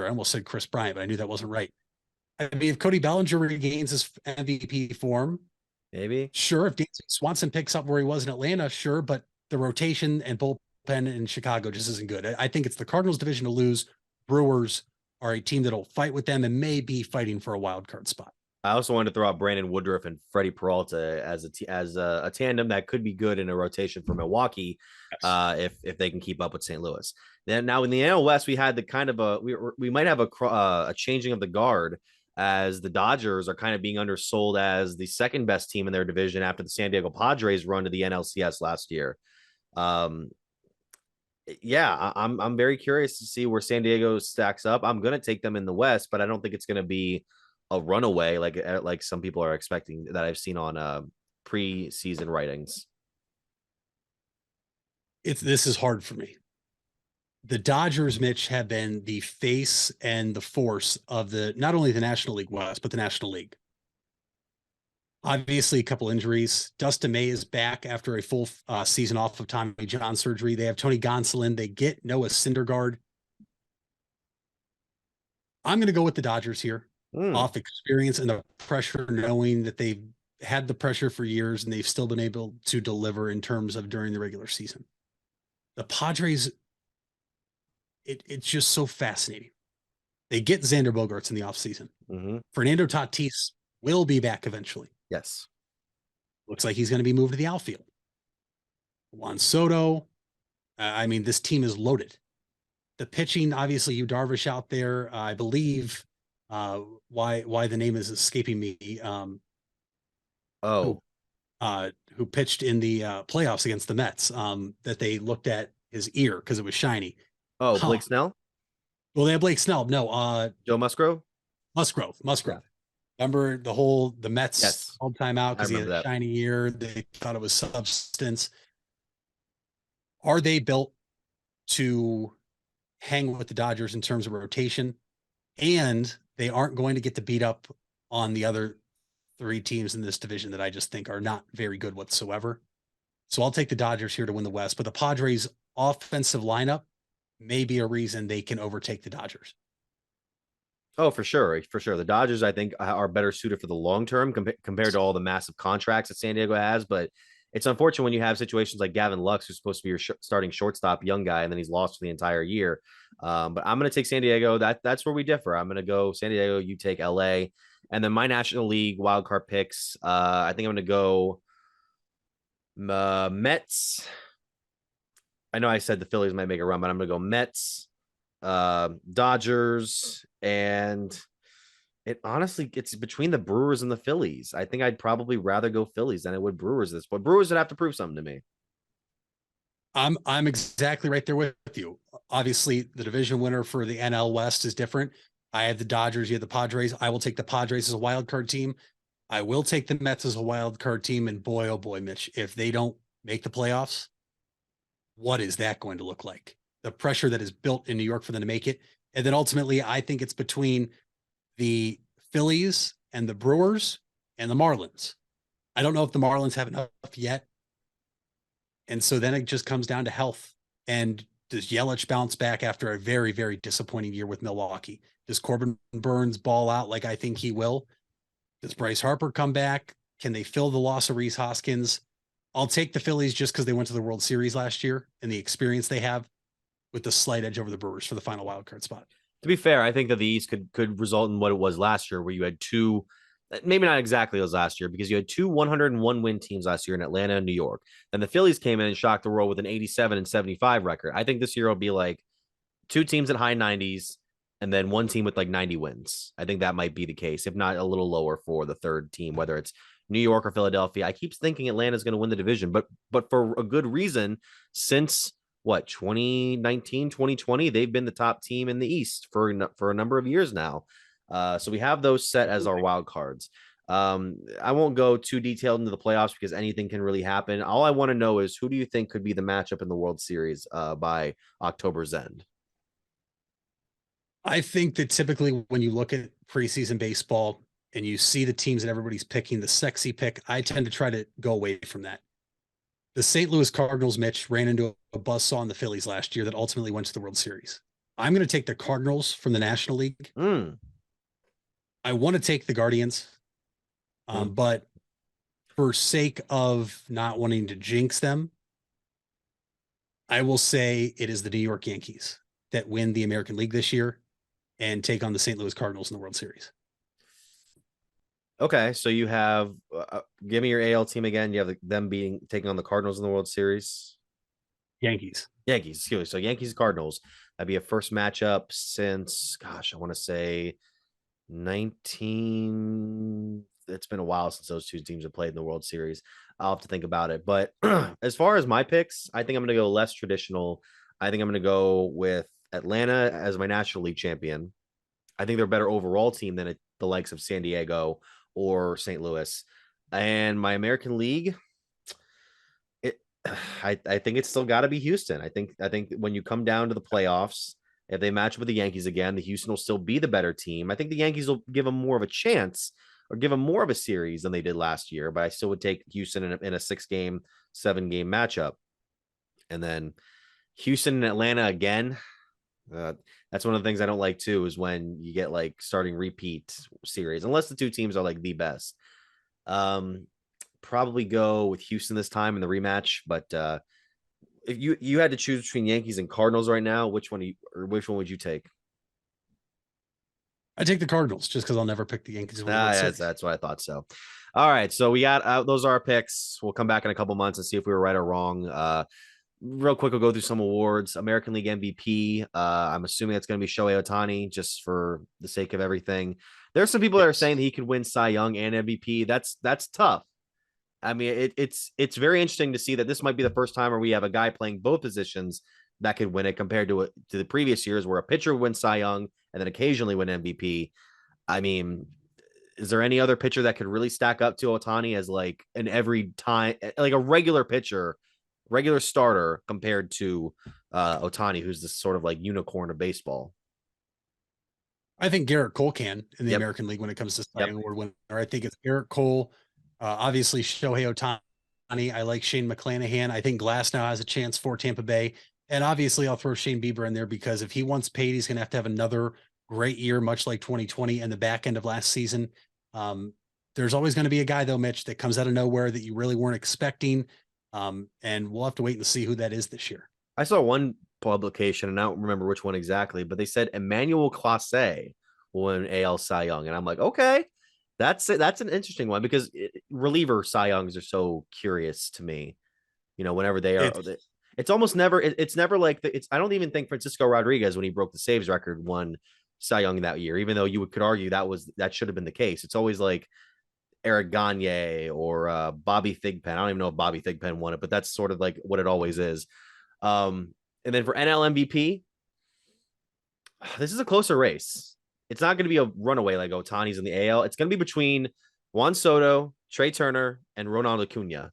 I almost said Chris Bryant, but I knew that wasn't right. I mean, if Cody Bellinger regains his MVP form, maybe. Sure. If Dansby Swanson picks up where he was in Atlanta, sure. But the rotation and bullpen in Chicago just isn't good. I think it's the Cardinals division to lose. Brewers are a team that'll fight with them and may be fighting for a wild card spot. I also wanted to throw out Brandon Woodruff and Freddie Peralta as a tandem that could be good in a rotation for Milwaukee, if they can keep up with St. Louis. Then now in the NL West, we had the kind of we might have a changing of the guard, as the Dodgers are kind of being undersold as the second best team in their division after the San Diego Padres run to the NLCS last year. I'm very curious to see where San Diego stacks up. I'm going to take them in the West, but I don't think it's going to be a runaway like some people are expecting that I've seen on preseason writings. This is hard for me. The Dodgers, Mitch, have been the face and the force of not only the National League West, but the National League. Obviously, a couple injuries. Dustin May is back after a full season off of Tommy John surgery. They have Tony Gonsolin. They get Noah Syndergaard. I'm going to go with the Dodgers here. Off experience and the pressure, knowing that they've had the pressure for years and they've still been able to deliver in terms of during the regular season. The Padres, it's just so fascinating. They get Xander Bogaerts in the offseason. Fernando Tatis will be back eventually. Yes. Looks like he's going to be moved to the outfield. Juan Soto. I mean, this team is loaded. The pitching, obviously, Yu Darvish out there, I believe. Why the name is escaping me. Who pitched in the playoffs against the Mets, that they looked at his ear because it was shiny. Blake Snell? Well, they have Blake Snell. No, Joe Musgrove? Musgrove. Yeah. Remember the Mets called timeout because he had a shiny ear. They thought it was substance. Are they built to hang with the Dodgers in terms of rotation? And they aren't going to get to beat up on the other three teams in this division that I just think are not very good whatsoever. So I'll take the Dodgers here to win the West, but the Padres' offensive lineup may be a reason they can overtake the Dodgers. Oh, for sure. For sure. The Dodgers, I think, are better suited for the long term compared to all the massive contracts that San Diego has. But it's unfortunate when you have situations like Gavin Lux, who's supposed to be your starting shortstop, young guy, and then he's lost for the entire year. But I'm going to take San Diego. That's where we differ. I'm going to go San Diego. You take LA. And then my National League wildcard picks, I think I'm going to go Mets. I know I said the Phillies might make a run, but I'm going to go Mets, Dodgers, and it's between the Brewers and the Phillies. I think I'd probably rather go Phillies than I would Brewers this point. Brewers would have to prove something to me. I'm exactly right there with you. Obviously, the division winner for the NL West is different. I have the Dodgers, you have the Padres. I will take the Padres as a wild card team. I will take the Mets as a wild card team. And boy, oh boy, Mitch, if they don't make the playoffs, what is that going to look like? The pressure that is built in New York for them to make it. And then ultimately, I think it's between the Phillies and the Brewers and the Marlins. I don't know if the Marlins have enough yet. And so then it just comes down to health. And does Yelich bounce back after a very, very disappointing year with Milwaukee? Does Corbin Burns ball out like I think he will? Does Bryce Harper come back? Can they fill the loss of Rhys Hoskins? I'll take the Phillies just because they went to the World Series last year and the experience they have, with the slight edge over the Brewers for the final wild card spot. To be fair, I think that the East could result in what it was last year, where you had two, maybe not exactly as last year, because you had two 101 win teams last year in Atlanta and New York. Then the Phillies came in and shocked the world with an 87-75 record. I think this year will be like two teams at high 90s and then one team with like 90 wins. I think that might be the case, if not a little lower for the third team, whether it's New York or Philadelphia. I keep thinking Atlanta's going to win the division, but for a good reason, since what, 2019, 2020, they've been the top team in the East for a number of years now. So we have those set as our wild cards. I won't go too detailed into the playoffs because anything can really happen. All I want to know is, who do you think could be the matchup in the World Series by October's end? I think that typically when you look at preseason baseball and you see the teams that everybody's picking, the sexy pick, I tend to try to go away from that. The St. Louis Cardinals, Mitch, ran into a buzzsaw in the Phillies last year that ultimately went to the World Series. I'm going to take the Cardinals from the National League. I want to take the Guardians, but for sake of not wanting to jinx them, I will say it is the New York Yankees that win the American League this year and take on the St. Louis Cardinals in the World Series. Okay, so you have, give me your AL team again. You have them taking on the Cardinals in the World Series. Yankees, excuse me. So Yankees, Cardinals. That'd be a first matchup since, gosh, I want to say 19. It's been a while since those two teams have played in the World Series. I'll have to think about it. But as far as my picks, I think I'm going to go less traditional. I think I'm going to go with Atlanta as my National League champion. I think they're a better overall team than the likes of San Diego or St. Louis. And my American League, I think it's still got to be Houston. I think when you come down to the playoffs, if they match with the Yankees again, the Houston will still be the better team. I think the Yankees will give them more of a chance or give them more of a series than they did last year, but I still would take Houston in a 6-game, 7-game matchup. And then Houston and Atlanta again. That's one of the things I don't like too, is when you get like starting repeat series, unless the two teams are like the best. Probably go with Houston this time in the rematch, but if you had to choose between Yankees and Cardinals right now, which one would you take? I take the Cardinals just because I'll never pick the Yankees. That's what I thought. So, all right. So we got those are our picks. We'll come back in a couple months and see if we were right or wrong. Real quick, we'll go through some awards. American League MVP. I'm assuming that's going to be Shohei Ohtani, just for the sake of everything. There's some people that are saying that he could win Cy Young and MVP. That's tough. I mean, it's very interesting to see that this might be the first time where we have a guy playing both positions that could win it, compared to the previous years where a pitcher would win Cy Young and then occasionally win MVP. I mean, is there any other pitcher that could really stack up to Ohtani as like an every time, like a regular pitcher, regular starter, compared to Ohtani, who's this sort of like unicorn of baseball? I think Garrett Cole can in the American League when it comes to Cy Young Award winner. I think it's Garrett Cole. Obviously, Shohei Ohtani. I like Shane McClanahan. I think Glass now has a chance for Tampa Bay. And obviously, I'll throw Shane Bieber in there because if he wants paid, he's going to have another great year, much like 2020 and the back end of last season. There's always going to be a guy, though, Mitch, that comes out of nowhere that you really weren't expecting. And we'll have to wait and see who that is this year. I saw one publication, and I don't remember which one exactly, but they said Emmanuel Clase will win AL Cy Young. And I'm like, okay, that's an interesting one, because reliever Cy Youngs are so curious to me. You know, whenever they are, it's almost never, it's never like I don't even think Francisco Rodriguez, when he broke the saves record, won Cy Young that year, even though you could argue that should have been the case. It's always like Eric Gagne or Bobby Thigpen. I don't even know if Bobby Thigpen won it, but that's sort of like what it always is. And then for NL MVP, this is a closer race. It's not going to be a runaway like Ohtani's in the AL. It's going to be between Juan Soto, Trey Turner, and Ronald Acuna.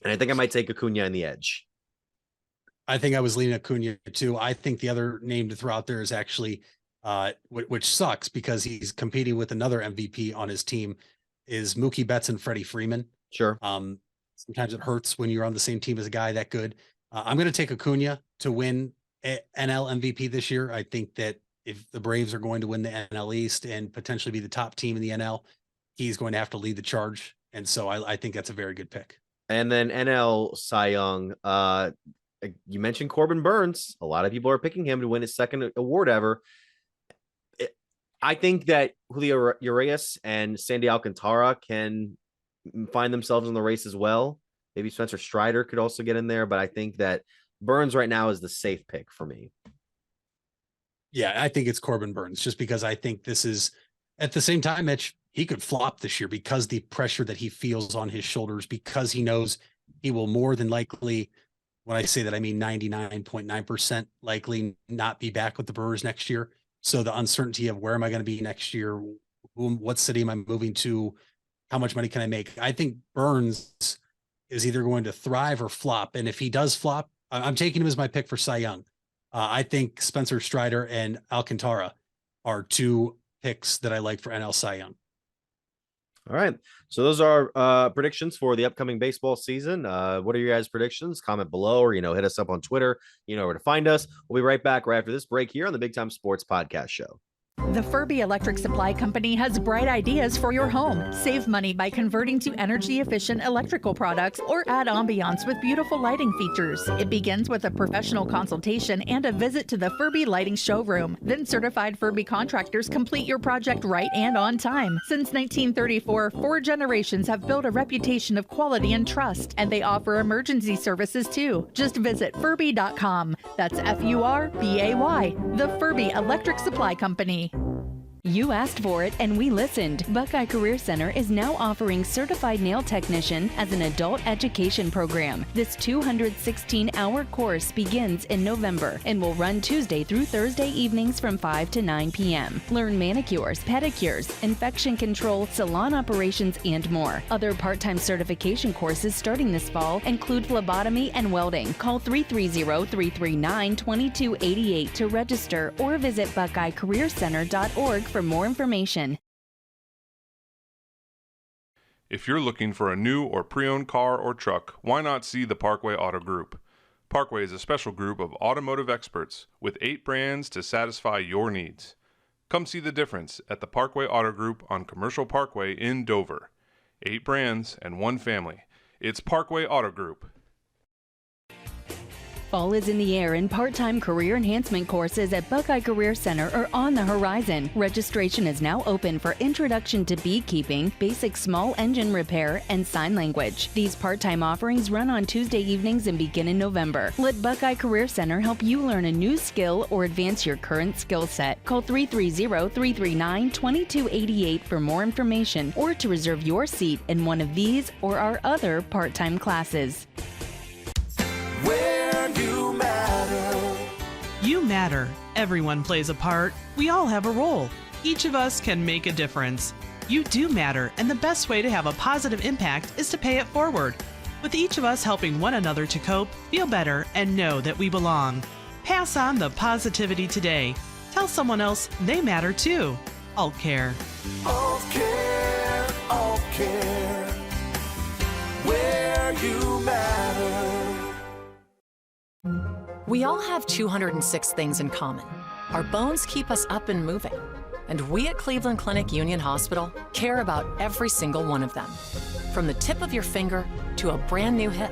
And I think I might take Acuna in the edge. I think I was leaning Acuna too. I think the other name to throw out there is actually, which sucks because he's competing with another MVP on his team, is Mookie Betts and Freddie Freeman. Sure. Sometimes it hurts when you're on the same team as a guy that good. I'm going to take Acuna to win NL MVP this year. I think that if the Braves are going to win the NL East and potentially be the top team in the NL, he's going to have to lead the charge. And so I think that's a very good pick. And then NL Cy Young, you mentioned Corbin Burns. A lot of people are picking him to win his second award ever. I think that Julio Urias and Sandy Alcantara can find themselves in the race as well. Maybe Spencer Strider could also get in there, but I think that Burns right now is the safe pick for me. Yeah, I think it's Corbin Burns, just because I think this is, at the same time, Mitch, he could flop this year because the pressure that he feels on his shoulders, because he knows he will more than likely When I say that, I mean 99.9% likely not be back with the Brewers next year. So the uncertainty of where am I going to be next year? What city am I moving to? How much money can I make? I think Burns is either going to thrive or flop. And if he does flop, I'm taking him as my pick for Cy Young. I think Spencer Strider and Alcantara are two picks that I like for NL Cy Young. All right. So those are predictions for the upcoming baseball season. What are your guys' predictions? Comment below or, hit us up on Twitter. You know where to find us. We'll be right back right after this break here on the Big Time Sports Podcast Show. The Furby Electric Supply Company has bright ideas for your home. Save money by converting to energy-efficient electrical products or add ambiance with beautiful lighting features. It begins with a professional consultation and a visit to the Furby Lighting Showroom. Then certified Furby contractors complete your project right and on time. Since 1934, 4 generations have built a reputation of quality and trust, and they offer emergency services too. Just visit Furby.com. That's F-U-R-B-A-Y. The Furby Electric Supply Company. You asked for it and we listened. Buckeye Career Center is now offering Certified Nail Technician as an adult education program. This 216-hour course begins in November and will run Tuesday through Thursday evenings from 5 to 9 p.m. Learn manicures, pedicures, infection control, salon operations, and more. Other part-time certification courses starting this fall include phlebotomy and welding. Call 330-339-2288 to register or visit BuckeyeCareerCenter.org for more information. If you're looking for a new or pre-owned car or truck, why not see the Parkway Auto Group? Parkway is a special group of automotive experts with 8 brands to satisfy your needs. Come see the difference at the Parkway Auto Group on Commercial Parkway in Dover. 8 brands and 1 family. It's Parkway Auto Group. Fall is in the air and part-time career enhancement courses at Buckeye Career Center are on the horizon. Registration is now open for Introduction to Beekeeping, Basic Small Engine Repair, and Sign Language. These part-time offerings run on Tuesday evenings and begin in November. Let Buckeye Career Center help you learn a new skill or advance your current skill set. Call 330-339-2288 for more information or to reserve your seat in one of these or our other part-time classes. You matter. Everyone plays a part. We all have a role. Each of us can make a difference. You do matter, and the best way to have a positive impact is to pay it forward. With each of us helping one another to cope, feel better, and know that we belong. Pass on the positivity today. Tell someone else they matter too. Alt Care. Alt Care, Alt Care. Where you matter. We all have 206 things in common. Our bones keep us up and moving. And we at Cleveland Clinic Union Hospital care about every single one of them. From the tip of your finger to a brand new hip,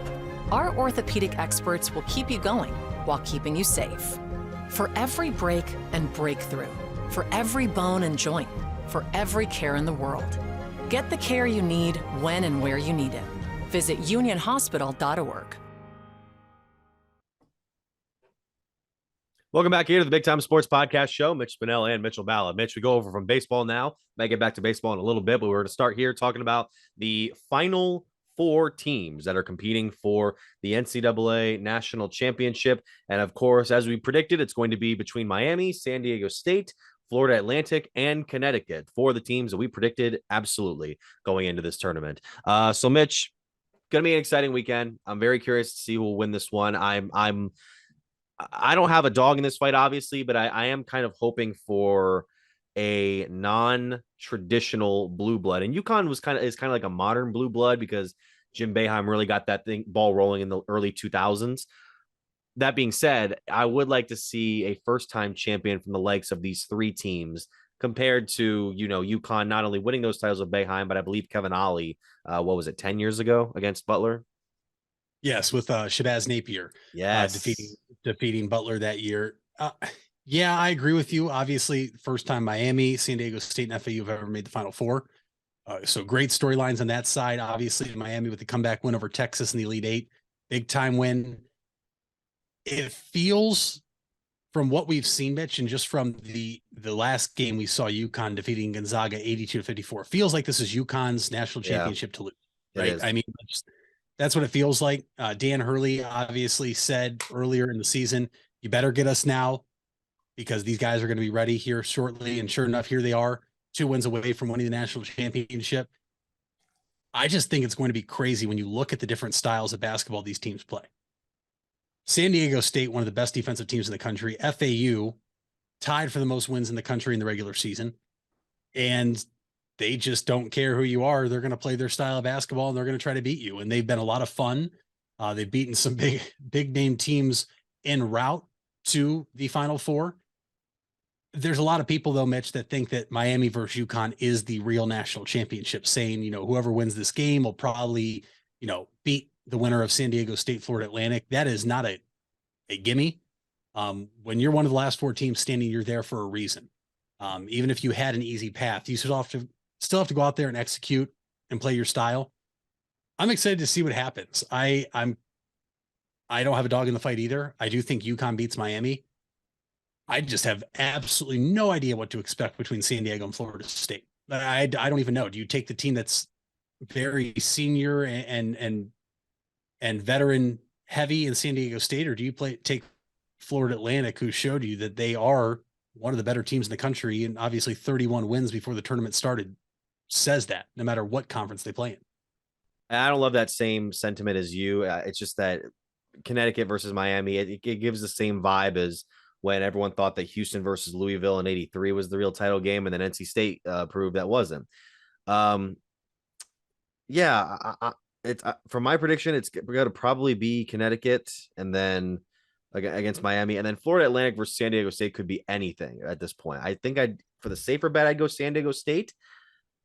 our orthopedic experts will keep you going while keeping you safe. For every break and breakthrough, for every bone and joint, for every care in the world. Get the care you need when and where you need it. Visit unionhospital.org. Welcome back here to the Big Time Sports Podcast Show. Mitch Spinell and Mitchell Balla. Mitch, we go over from baseball now. Might get back to baseball in a little bit, but we're going to start here talking about the final 4 teams that are competing for the NCAA National Championship. And of course, as we predicted, it's going to be between Miami, San Diego State, Florida Atlantic, and Connecticut for the teams that we predicted absolutely going into this tournament. So Mitch, going to be an exciting weekend. I'm very curious to see who will win this one. I don't have a dog in this fight, obviously, but I am kind of hoping for a non-traditional blue blood. And UConn is kind of like a modern blue blood because Jim Boeheim really got that ball rolling in the early 2000s. That being said, I would like to see a first-time champion from the likes of these 3 teams compared to, UConn not only winning those titles with Boeheim, but I believe Kevin Ollie, 10 years ago against Butler? Yes, with Shabazz Napier. Yes. Defeating Butler that year. Yeah, I agree with you. Obviously, first time Miami, San Diego State, and FAU have ever made the Final Four. So great storylines on that side. Obviously, Miami with the comeback win over Texas in the Elite Eight. Big time win. It feels, from what we've seen, Mitch, and just from the last game we saw UConn defeating Gonzaga 82-54, feels like this is UConn's national championship to lose. Right? I mean, That's what it feels like. Dan Hurley obviously said earlier in the season, you better get us now because these guys are going to be ready here shortly. And sure enough, here they are, 2 wins away from winning the national championship. I just think it's going to be crazy when you look at the different styles of basketball these teams play. San Diego State, one of the best defensive teams in the country. FAU, tied for the most wins in the country in the regular season. And they just don't care who you are. They're going to play their style of basketball and they're going to try to beat you. And they've been a lot of fun. They've beaten some big name teams en route to the Final Four. There's a lot of people though, Mitch, that think that Miami versus UConn is the real national championship, saying, whoever wins this game will probably, beat the winner of San Diego State, Florida Atlantic. That is not a gimme. When you're one of the last 4 teams standing, you're there for a reason. Even if you had an easy path, you still have to go out there and execute and play your style. I'm excited to see what happens. I don't have a dog in the fight either. I do think UConn beats Miami. I just have absolutely no idea what to expect between San Diego and Florida State. I don't even know. Do you take the team that's very senior and veteran heavy in San Diego State, or do you take Florida Atlantic, who showed you that they are one of the better teams in the country, and obviously 31 wins before the tournament started says that no matter what conference they play in? I don't love that same sentiment as you. It's just that Connecticut versus Miami, it gives the same vibe as when everyone thought that Houston versus Louisville in '83 was the real title game, and then NC State proved that wasn't. For my prediction, it's going to probably be Connecticut, and then against Miami, and then Florida Atlantic versus San Diego State could be anything at this point. I think for the safer bet, I'd go San Diego State.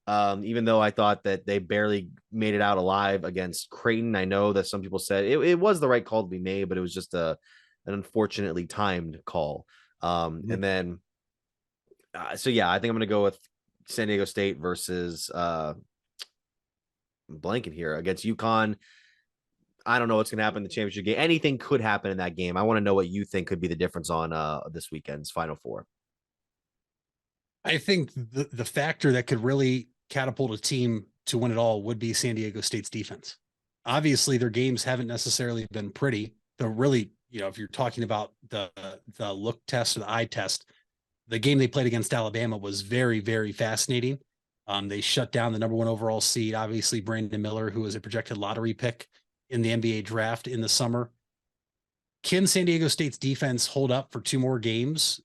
Even though I thought that they barely made it out alive against Creighton. I know that some people said it was the right call to be made, but it was just an unfortunately timed call. And then, I think I'm going to go with San Diego State versus blanket here against UConn. I don't know what's going to happen in the championship game. Anything could happen in that game. I want to know what you think could be the difference on this weekend's Final Four. I think the factor that could really catapult a team to win it all would be San Diego State's defense. Obviously, their games haven't necessarily been pretty. They're really, if you're talking about the look test or the eye test, the game they played against Alabama was very, very fascinating. They shut down the number 1 overall seed, obviously Brandon Miller, who was a projected lottery pick in the NBA draft in the summer. Can San Diego State's defense hold up for 2 more games?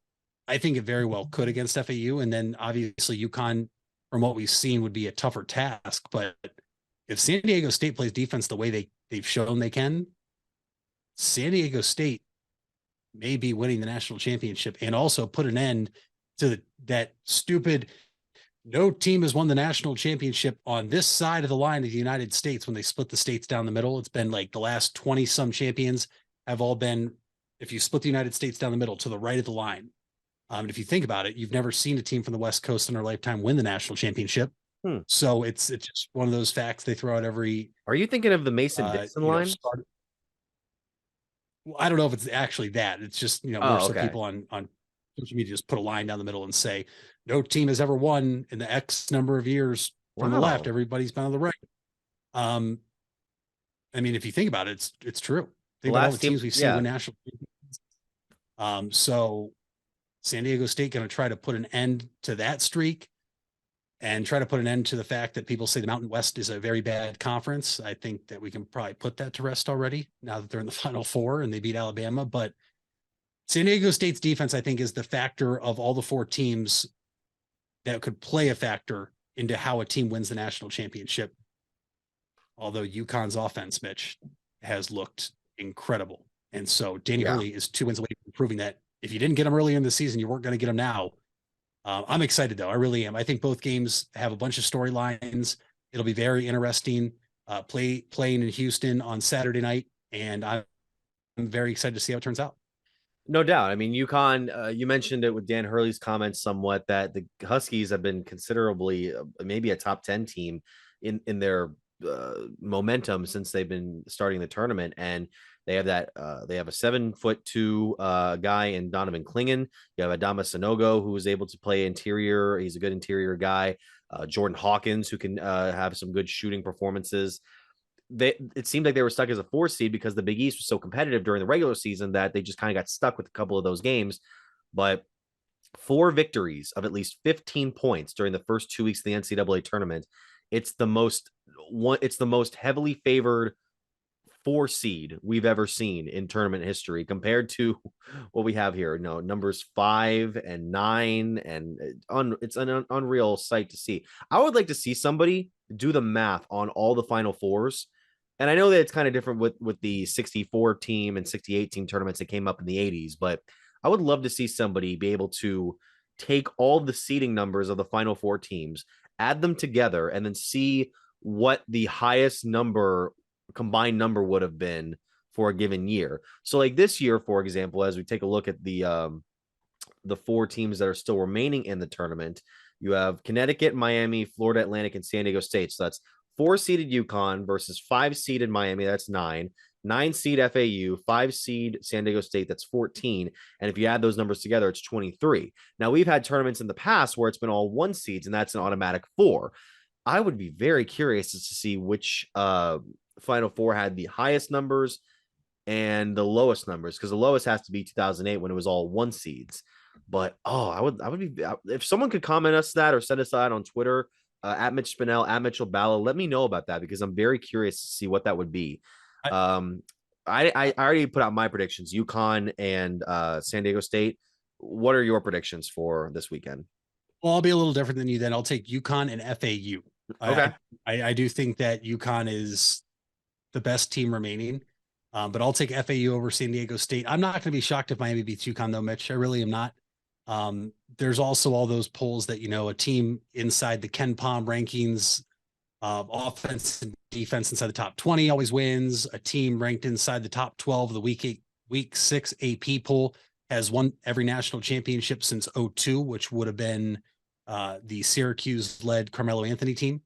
I think it very well could against FAU. And then obviously UConn, from what we've seen, would be a tougher task. But if San Diego State plays defense the way they've shown they can, San Diego State may be winning the national championship and also put an end to that stupid no team has won the national championship on this side of the line of the United States when they split the states down the middle. It's been like the last 20 some champions have all been, if you split the United States down the middle to the right of the line. And if you think about it, you've never seen a team from the West Coast in their lifetime win the national championship. So it's just one of those facts they throw out every. Are you thinking of the Mason-Dixon line? Well, I don't know if it's actually that. It's just, more so people on social media just put a line down the middle and say, no team has ever won in the X number of years from the left. Everybody's been on the right. I mean, if you think about it, it's true. Think about all the teams we've seen win national championships. So San Diego State going to try to put an end to that streak and try to put an end to the fact that people say the Mountain West is a very bad conference. I think that we can probably put that to rest already now that they're in the Final Four and they beat Alabama. But San Diego State's defense, I think, is the factor of all the 4 teams that could play a factor into how a team wins the national championship. Although UConn's offense, Mitch, has looked incredible. And so Danny Hurley is 2 wins away from proving that if you didn't get him earlier in the season, you weren't going to get him now. I'm excited, though. I really am. I think both games have a bunch of storylines. It'll be very interesting playing in Houston on Saturday night. And I'm very excited to see how it turns out. No doubt. I mean, UConn, you mentioned it with Dan Hurley's comments somewhat that the Huskies have been considerably maybe a top 10 team in their momentum since they've been starting the tournament. And they have they have a 7'2" guy in Donovan Clingan. You have Adama Sanogo, who is able to play interior. He's a good interior guy. Jordan Hawkins, who can have some good shooting performances. it seemed like they were stuck as a 4 seed because the Big East was so competitive during the regular season that they just kind of got stuck with a couple of those games. But 4 victories of at least 15 points during the first 2 weeks of the NCAA tournament. It's the most heavily favored 4 seed we've ever seen in tournament history compared to what we have here. No, numbers 5 and 9, and it's an unreal sight to see. I would like to see somebody do the math on all the Final Fours. And I know that it's kind of different with the 64 team and 68 team tournaments that came up in the 80s, but I would love to see somebody be able to take all the seeding numbers of the Final Four teams, add them together, and then see what the highest combined number would have been for a given year. So like this year, for example, as we take a look at the 4 teams that are still remaining in the tournament, you have Connecticut, Miami, Florida Atlantic, and San Diego State. So that's 4-seeded UConn versus 5-seeded Miami. That's 9. 9-seed FAU, 5-seed San Diego State, that's 14. And if you add those numbers together, it's 23. Now, we've had tournaments in the past where it's been all 1 seeds, and that's an automatic 4. I would be very curious as to see which Final Four had the highest numbers and the lowest numbers, because the lowest has to be 2008 when it was all 1 seeds. But I would be, if someone could comment us that or send us that on Twitter, at Mitch Spinell, at Mitchell Balla, let me know about that, because I'm very curious to see what that would be. I already put out my predictions, UConn and San Diego State. What are your predictions for this weekend? Well, I'll be a little different than you then. I'll take UConn and FAU. Okay. I do think that UConn is the best team remaining, but I'll take FAU over San Diego State. I'm not going to be shocked if Miami beats UConn, though, Mitch. I really am not. There's also all those polls that, a team inside the Ken Pom rankings, offense and defense inside the top 20 always wins. A team ranked inside the top 12 of the week 6 AP poll has won every national championship since 2002, which would have been the Syracuse-led Carmelo Anthony team.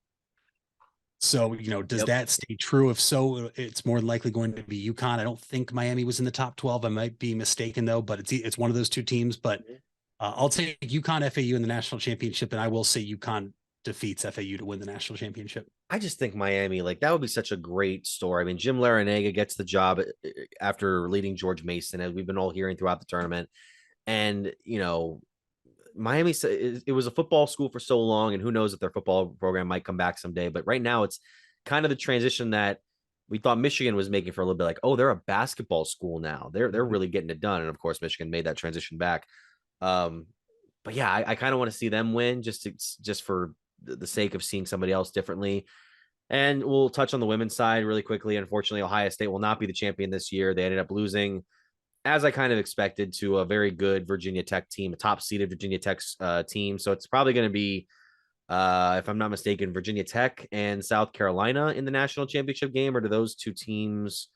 So, does that stay true? If so, it's more than likely going to be UConn. I don't think Miami was in the top 12. I might be mistaken, though, but it's one of those 2 teams. But I'll take UConn, FAU in the national championship, and I will say UConn defeats FAU to win the national championship. I just think Miami, that would be such a great story. I mean, Jim Larrañaga gets the job after leading George Mason, as we've been all hearing throughout the tournament. And, Miami, it was a football school for so long, and who knows if their football program might come back someday. But right now it's kind of the transition that we thought Michigan was making for a little bit, they're a basketball school now. They're really getting it done. And of course, Michigan made that transition back. But yeah, I kind of want to see them win just for the sake of seeing somebody else differently. And we'll touch on the women's side really quickly. Unfortunately, Ohio State will not be the champion this year. They ended up losing, as I kind of expected, to a very good Virginia Tech team, a top-seeded Virginia Tech team. So it's probably going to be, if I'm not mistaken, Virginia Tech and South Carolina in the national championship game, or do those 2 teams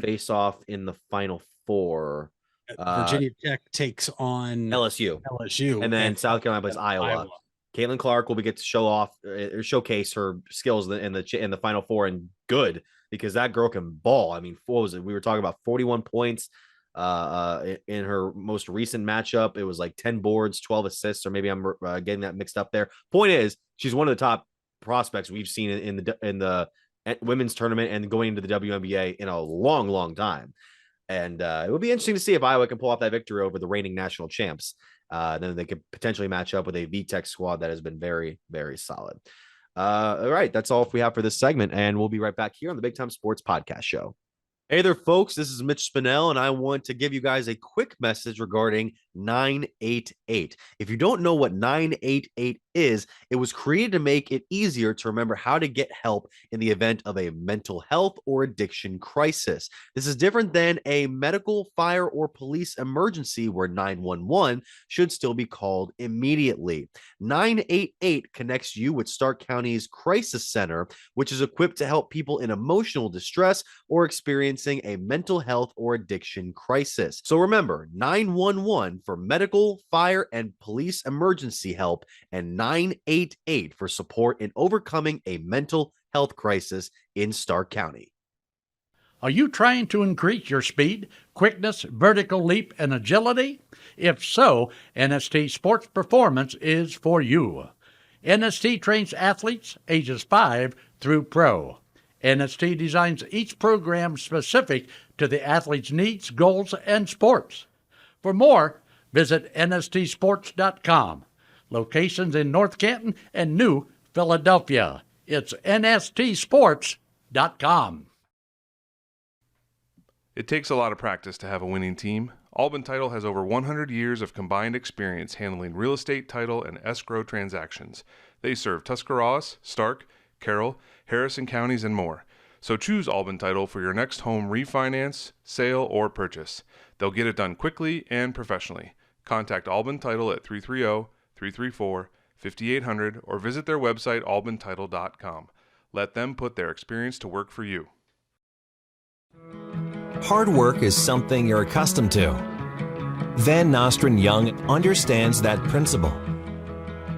face off in the Final Four? Virginia Tech takes on LSU, and then South Carolina plays Iowa. Caitlin Clark will get to showcase her skills in the Final Four, and good, because that girl can ball. I mean, what was it? We were talking about 41 points in her most recent matchup. It was 10 boards, 12 assists, or maybe I'm getting that mixed up there. Point is, she's one of the top prospects we've seen in the women's tournament and going into the WNBA in a long, long time. And it would be interesting to see if Iowa can pull off that victory over the reigning national champs. Then they could potentially match up with a VTech squad that has been very, very solid. All right, that's all we have for this segment, and we'll be right back here on the Big Time Sports Podcast Show. Hey there, folks. This is Mitch Spinell, and I want to give you guys a quick message regarding 988. If you don't know what 988 is, it was created to make it easier to remember how to get help in the event of a mental health or addiction crisis. This is different than a medical, fire, or police emergency where 911 should still be called immediately. 988 connects you with Stark County's Crisis Center, which is equipped to help people in emotional distress or experiencing a mental health or addiction crisis. So remember, 911 for medical, fire, and police emergency help, and 988 for support in overcoming a mental health crisis in Stark County. Are you trying to increase your speed, quickness, vertical leap, and agility? If so, NST Sports Performance is for you. NST trains athletes ages 5 through pro. NST designs each program specific to the athlete's needs, goals, and sports. For more, visit nstsports.com. Locations in North Canton and New Philadelphia. It's nstsports.com. It takes a lot of practice to have a winning team. Albin Title has over 100 years of combined experience handling real estate, title, and escrow transactions. They serve Tuscarawas, Stark, Carroll, Harrison counties, and more. So choose Albin Title for your next home refinance, sale, or purchase. They'll get it done quickly and professionally. Contact Albin Title at 330-334-5800 or visit their website albintitle.com. Let them put their experience to work for you. Hard work is something you're accustomed to. Van Nostrand Young understands that principle.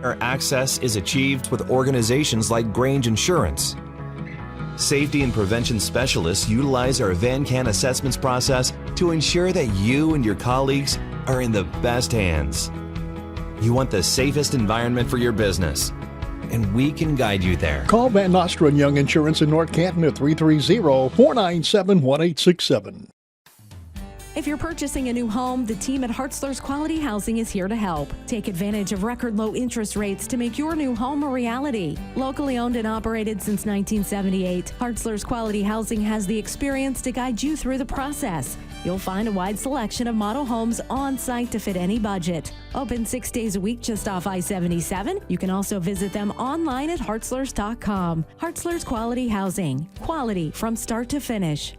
Our access is achieved with organizations like Grange Insurance. Safety and prevention specialists utilize our VanCan assessments process to ensure that you and your colleagues are in the best hands. You want the safest environment for your business, and we can guide you there. Call Van Nostrand Young Insurance in North Canton at 330-497-1867. If you're purchasing a new home, the team at Hartzler's Quality Housing is here to help. Take advantage of record low interest rates to make your new home a reality. Locally owned and operated since 1978, Hartzler's Quality Housing has the experience to guide you through the process. You'll find a wide selection of model homes on site to fit any budget. Open 6 days a week just off I-77. You can also visit them online at hartzlers.com. Hartzler's Quality Housing. Quality from start to finish.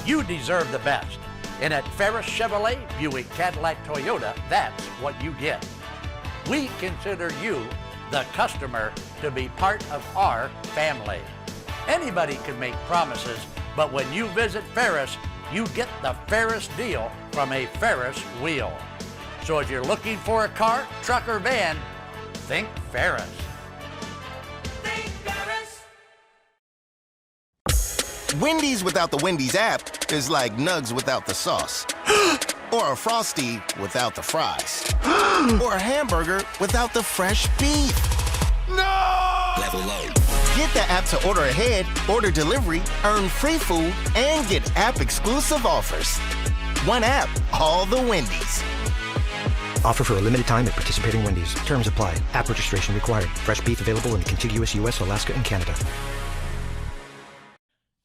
You deserve the best. And at Ferris Chevrolet, Buick, Cadillac, Toyota, that's what you get. We consider you, the customer, to be part of our family. Anybody can make promises, but when you visit Ferris, you get the Ferris deal from a Ferris wheel. So if you're looking for a car, truck, or van, think Ferris. Wendy's without the Wendy's app is like Nugs without the sauce. Or a Frosty without the fries. Or a hamburger without the fresh beef. No! Level up. Get the app to order ahead, order delivery, earn free food, and get app-exclusive offers. One app, all the Wendy's. Offer for a limited time at participating Wendy's. Terms apply. App registration required. Fresh beef available in the contiguous U.S., Alaska, and Canada.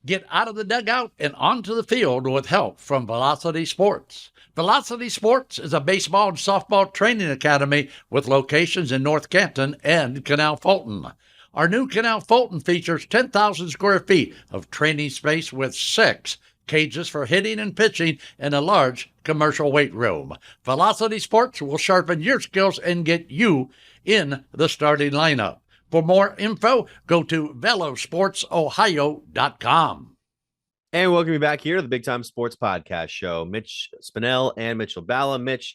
Get out of the dugout and onto the field with help from Velocity Sports. Velocity Sports is a baseball and softball training academy with locations in North Canton and Canal Fulton. Our new Canal Fulton features 10,000 square feet of training space with 6 cages for hitting and pitching and a large commercial weight room. Velocity Sports will sharpen your skills and get you in the starting lineup. For more info, go to velosportsohio.com. And welcome you back here to the Big Time Sports Podcast Show. Mitch Spinell and Mitchell Balla. Mitch,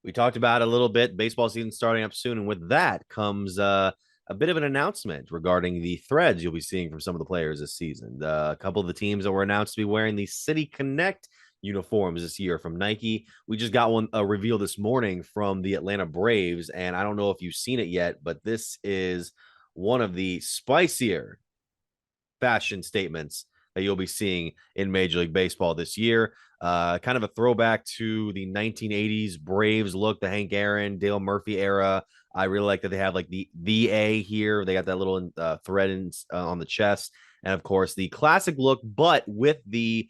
we talked about it a little bit. Baseball season starting up soon, and with that comes a bit of an announcement regarding the threads you'll be seeing from some of the players this season. A couple of the teams that were announced to be wearing the City Connect uniforms this year from Nike. We just got one reveal this morning from the Atlanta Braves, and I don't know if you've seen it yet, but this is one of the spicier fashion statements that you'll be seeing in Major League Baseball this year. Kind of a throwback to the 1980s Braves look, the Hank Aaron, Dale Murphy era. I really like that they have like the A here. They got that little thread on the chest. And of course, the classic look, but with the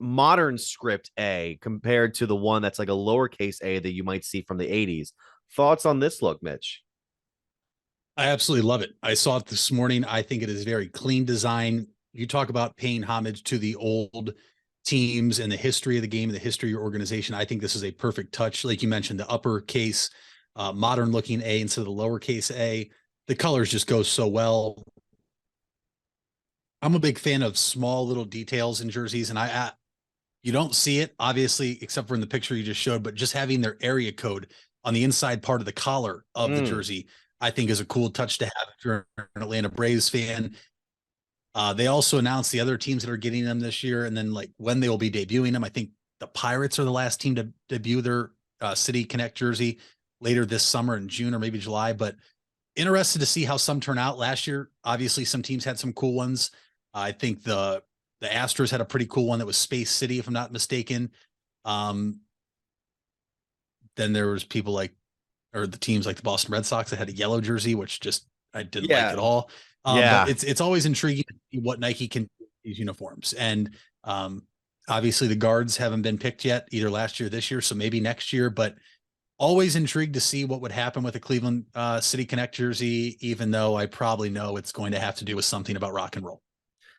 modern script A compared to the one that's like a lowercase a that you might see from the 80s. Thoughts on this look, Mitch? I absolutely love it. I saw it this morning. I think it is very clean design. You talk about paying homage to the old teams and the history of the game and the history of your organization. I think this is a perfect touch. Like you mentioned, the uppercase, modern looking A instead of the lowercase a. The colors just go so well. I'm a big fan of small little details in jerseys, and you don't see it, obviously, except for in the picture you just showed, but just having their area code on the inside part of the collar of the jersey, I think is a cool touch to have if you're an Atlanta Braves fan. They also announced the other teams that are getting them this year, and then like when they will be debuting them. I think the Pirates are the last team to debut their City Connect jersey later this summer in June or maybe July. But interested to see how some turn out. Last year, obviously, some teams had some cool ones. I think the Astros had a pretty cool one that was Space City, if I'm not mistaken. Then there was people like, or the teams like the Boston Red Sox that had a yellow jersey, which just I didn't like at all. But it's always intriguing to see what Nike can do with these uniforms. And obviously the guards haven't been picked yet, either last year or this year, so maybe next year, but always intrigued to see what would happen with the Cleveland City Connect jersey, even though I probably know it's going to have to do with something about rock and roll.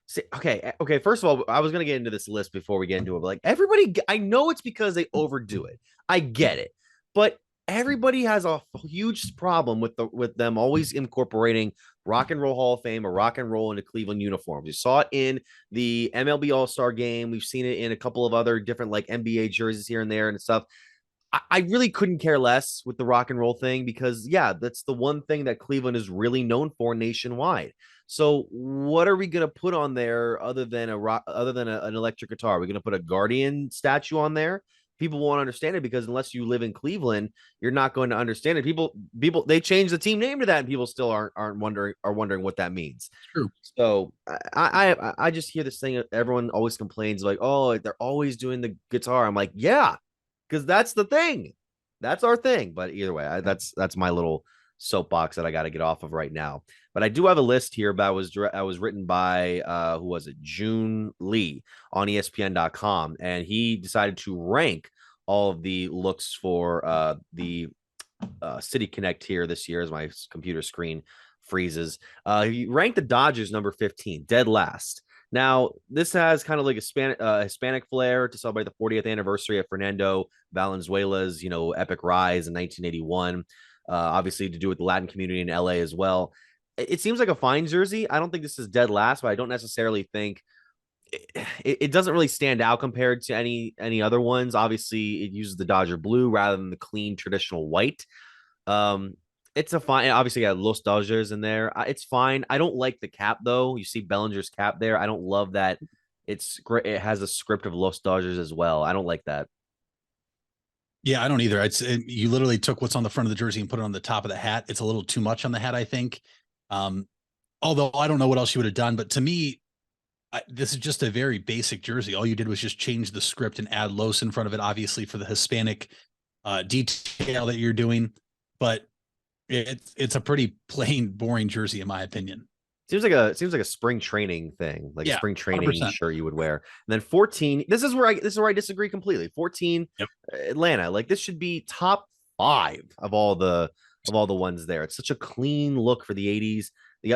See, okay. First of all, I was going to get into this list before we get into it, but like everybody, I know it's because they overdo it. I get it, but everybody has a huge problem with them always incorporating Rock and Roll Hall of Fame or rock and roll into Cleveland uniforms. You saw it in the MLB All-Star game. We've seen it in a couple of other different like NBA jerseys here and there and stuff. I really couldn't care less with the rock and roll thing because, yeah, that's the one thing that Cleveland is really known for nationwide. So what are we going to put on there other than an electric guitar? We're going to put a Guardian statue on there. People won't understand it because unless you live in Cleveland, you're not going to understand it. People, they changed the team name to that, and people still aren't wondering what that means. True. So I just hear this thing. Everyone always complains like, oh, they're always doing the guitar. I'm like, yeah, because that's the thing. That's our thing. But either way, that's my little soapbox that I got to get off of right now. But I do have a list here that was written by who was it? June Lee on ESPN.com, and he decided to rank all of the looks for the City Connect here this year as my computer screen freezes. He ranked the Dodgers number 15, dead last. Now, this has kind of like a Hispanic flair to celebrate the 40th anniversary of Fernando Valenzuela's, epic rise in 1981. Obviously to do with the Latin community in LA as well. It seems like a fine jersey. I don't think this is dead last, but I don't necessarily think it doesn't really stand out compared to any other ones. Obviously, it uses the Dodger blue rather than the clean traditional white. It's a fine. Obviously, got Los Dodgers in there. It's fine. I don't like the cap though. You see Bellinger's cap there. I don't love that. It's great. It has a script of Los Dodgers as well. I don't like that. Yeah, I don't either. You literally took what's on the front of the jersey and put it on the top of the hat. It's a little too much on the hat, I think. Although I don't know what else you would have done, but to me, this is just a very basic jersey. All you did was just change the script and add Los in front of it, obviously for the Hispanic detail that you're doing. But it's a pretty plain, boring jersey, in my opinion. Seems like a spring training thing, like a spring training 100%. shirt you would wear. And then 14. This is where I disagree completely. 14, yep. Atlanta. Like this should be top 5 of all the ones there. It's such a clean look for the 80s.